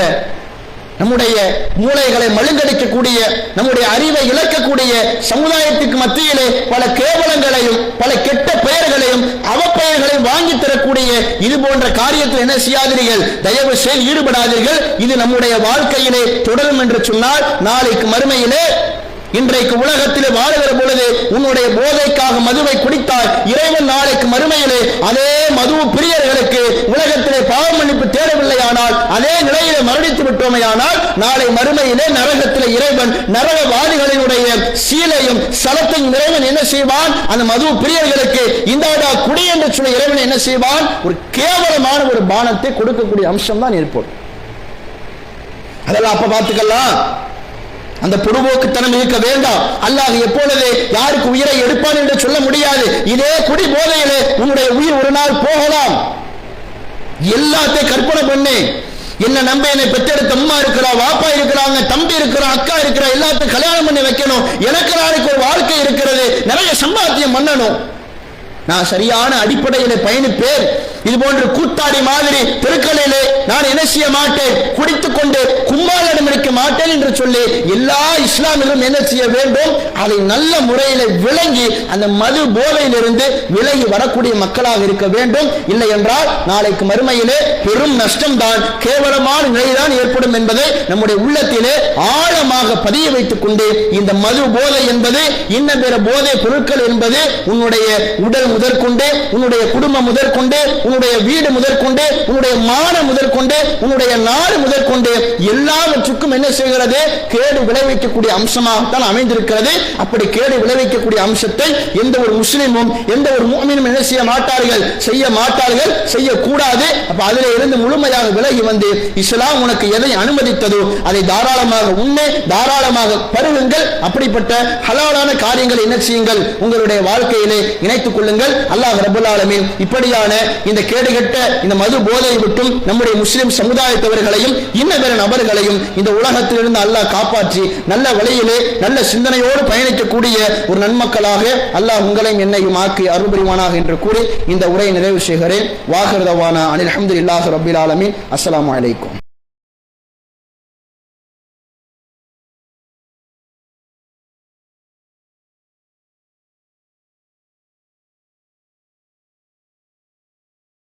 Speaker 1: நம்முடைய மூளைகளை மழுங்கடிக்கக்கூடிய, நம்முடைய அறிவை இழக்கக்கூடிய சமுதாயத்துக்கு மத்தியிலே பல கேவலங்களையும் பல கெட்ட பெயர்களையும் அவப்பெயர்களையும் வாங்கி தரக்கூடிய இது போன்ற காரியத்தில் என்ன செய்யாதீர்கள்? தயவு செய்து ஈடுபடாதீர்கள். இது நம்முடைய வாழ்க்கையிலே தொடரும் என்று சொன்னால் நாளைக்கு மறுமையிலே, இன்றைக்கு உலகத்திலே வாழுகிற பொழுது உன்னுடைய போதைக்காக மதுவை குடித்தால் இறைவன் நாளைக்கு மறுமையிலே அதே மது பிரியர்களுக்கு உலகத்திலே பாவ மன்னிப்பு தேடவில்லையானால், அதே நிலையிலே மரணித்து விட்டோமையானால், நாளை மறுமையிலே நரகத்திலே இறைவன் நரகவாதிகளினுடைய சீலையும் சலத்தையும் இறைவன் என்ன செய்வான்? அந்த மது பிரியர்களுக்கு இந்தாடா குடி என்று சொல்ல இறைவன் என்ன செய்வான்? ஒரு கேவலமான ஒரு பானத்தை கொடுக்கக்கூடிய அம்சம் தான் ஏற்படும். அதெல்லாம் அப்ப பார்த்துக்கலாம். அந்த பொடுபோக்குத்தனம் இருக்க வேண்டாம். அல்லாஹ் எப்பொழுது யாருக்கு உயிரை எடுப்பான் என்று சொல்ல முடியாது. இதே குடி போதையிலே உன்னுடைய உயிர் ஒரு நாள் போகலாம். எல்லாத்தையும் கற்பனை பண்ணு. என்ன நம்ப என்னை பெற்றெடுத்த அம்மா இருக்கிறா, வாப்பா இருக்கிறாங்க, தம்பி இருக்கிறா, அக்கா இருக்கிறா, எல்லாத்தையும் கல்யாணம் பண்ணி வைக்கணும். எனக்கு நாளைக்கு ஒரு வாழ்க்கை இருக்கிறது, நிறைய சம்பாத்தியம் பண்ணணும். நான் சரியான அடிப்படையில் பயணிப்பேன். இது போன்ற கூத்தாடி மாதிரி தெருக்களிலே நான் என்ன செய்ய மாட்டேன்? குடித்துக் கொண்டு கும்மாளம் இருக்க மாட்டேன் என்று சொல்லி எல்லா இஸ்லாமிலும் என்ன செய்ய வேண்டும்? அதை நல்ல முறையில் விளங்கி அந்த மது போதையிலிருந்து விலகி வரக்கூடிய மக்களாக இருக்க வேண்டும். இல்லை என்றால் நாளைக்கு மறுமையிலே பெரும் நஷ்டம்தான், கேவலமான நிலைதான் ஏற்படும் என்பதை நம்முடைய உள்ளத்திலே ஆழமாக பதிய வைத்துக் கொண்டு, இந்த மது போதை என்பது இன்ன பிற போதை பொருட்கள் என்பது உன்னுடைய உடல் முதற்கொண்டு, உன்னுடைய குடும்பம் முதற்கொண்டு, உன்னுடைய வீடு முதற்கொண்டு, உன்னுடைய மானம் முதற்கொண்டு, உன்னுடைய நாடு முதற்கொண்டு எல்லாவற்றுக்கும் என்ன செய்கிறது? கேடு விளைவிக்கக்கூடிய அம்சமாகத்தான் அமைந்திருக்கிறது. அப்படி கேடு விளைவிக்கக்கூடிய அம்சத்தை எந்த ஒரு முஸ்லிமும் எந்த ஒரு முஃமினும் என்ன செய்ய மாட்டார்கள்? செய்ய மாட்டார்கள், செய்யக்கூடாது. அப்ப அதிலே இருந்து முழுமையாக விலகி வந்து இஸ்லாம் உனக்கு எதை அனுமதித்ததோ அதை தாராளமாக உண்ணே, தாராளமாக பருகுங்கள். அப்படிப்பட்ட ஹலாலான காரியங்களை என்ன செய்யுங்கள்? உங்களுடைய வாழ்க்கையிலே இணைத்துக் கொள்ளுங்கள். அல்லாஹ் ரப்பல் ஆலமீன் இப்படியான இந்த கேடுகட்ட இந்த மது போதையை விட்டும் நம்முடைய முஸ்லிம் சமுதாயத்தவர்களையும் இன்ன பிற நபர்களையும் இந்த உலகத்திலிருந்து அல்லாஹ் காப்பாற்றி நல்ல வழியிலே நல்ல சிந்தனையோடு பயணிக்கக்கூடிய ஒரு நன்மக்களாக அல்லாஹ் உங்களையும் என்னையும் ஆக்கி அருள் புரிவானாக என்று கூறி இந்த உரையை நிறைவு செய்கிறேன். வாஹிர் தவானா அனில் ஹம்துலில்லாஹி ரப்பில் ஆலமீன். அஸ்ஸலாமு அலைக்கும்.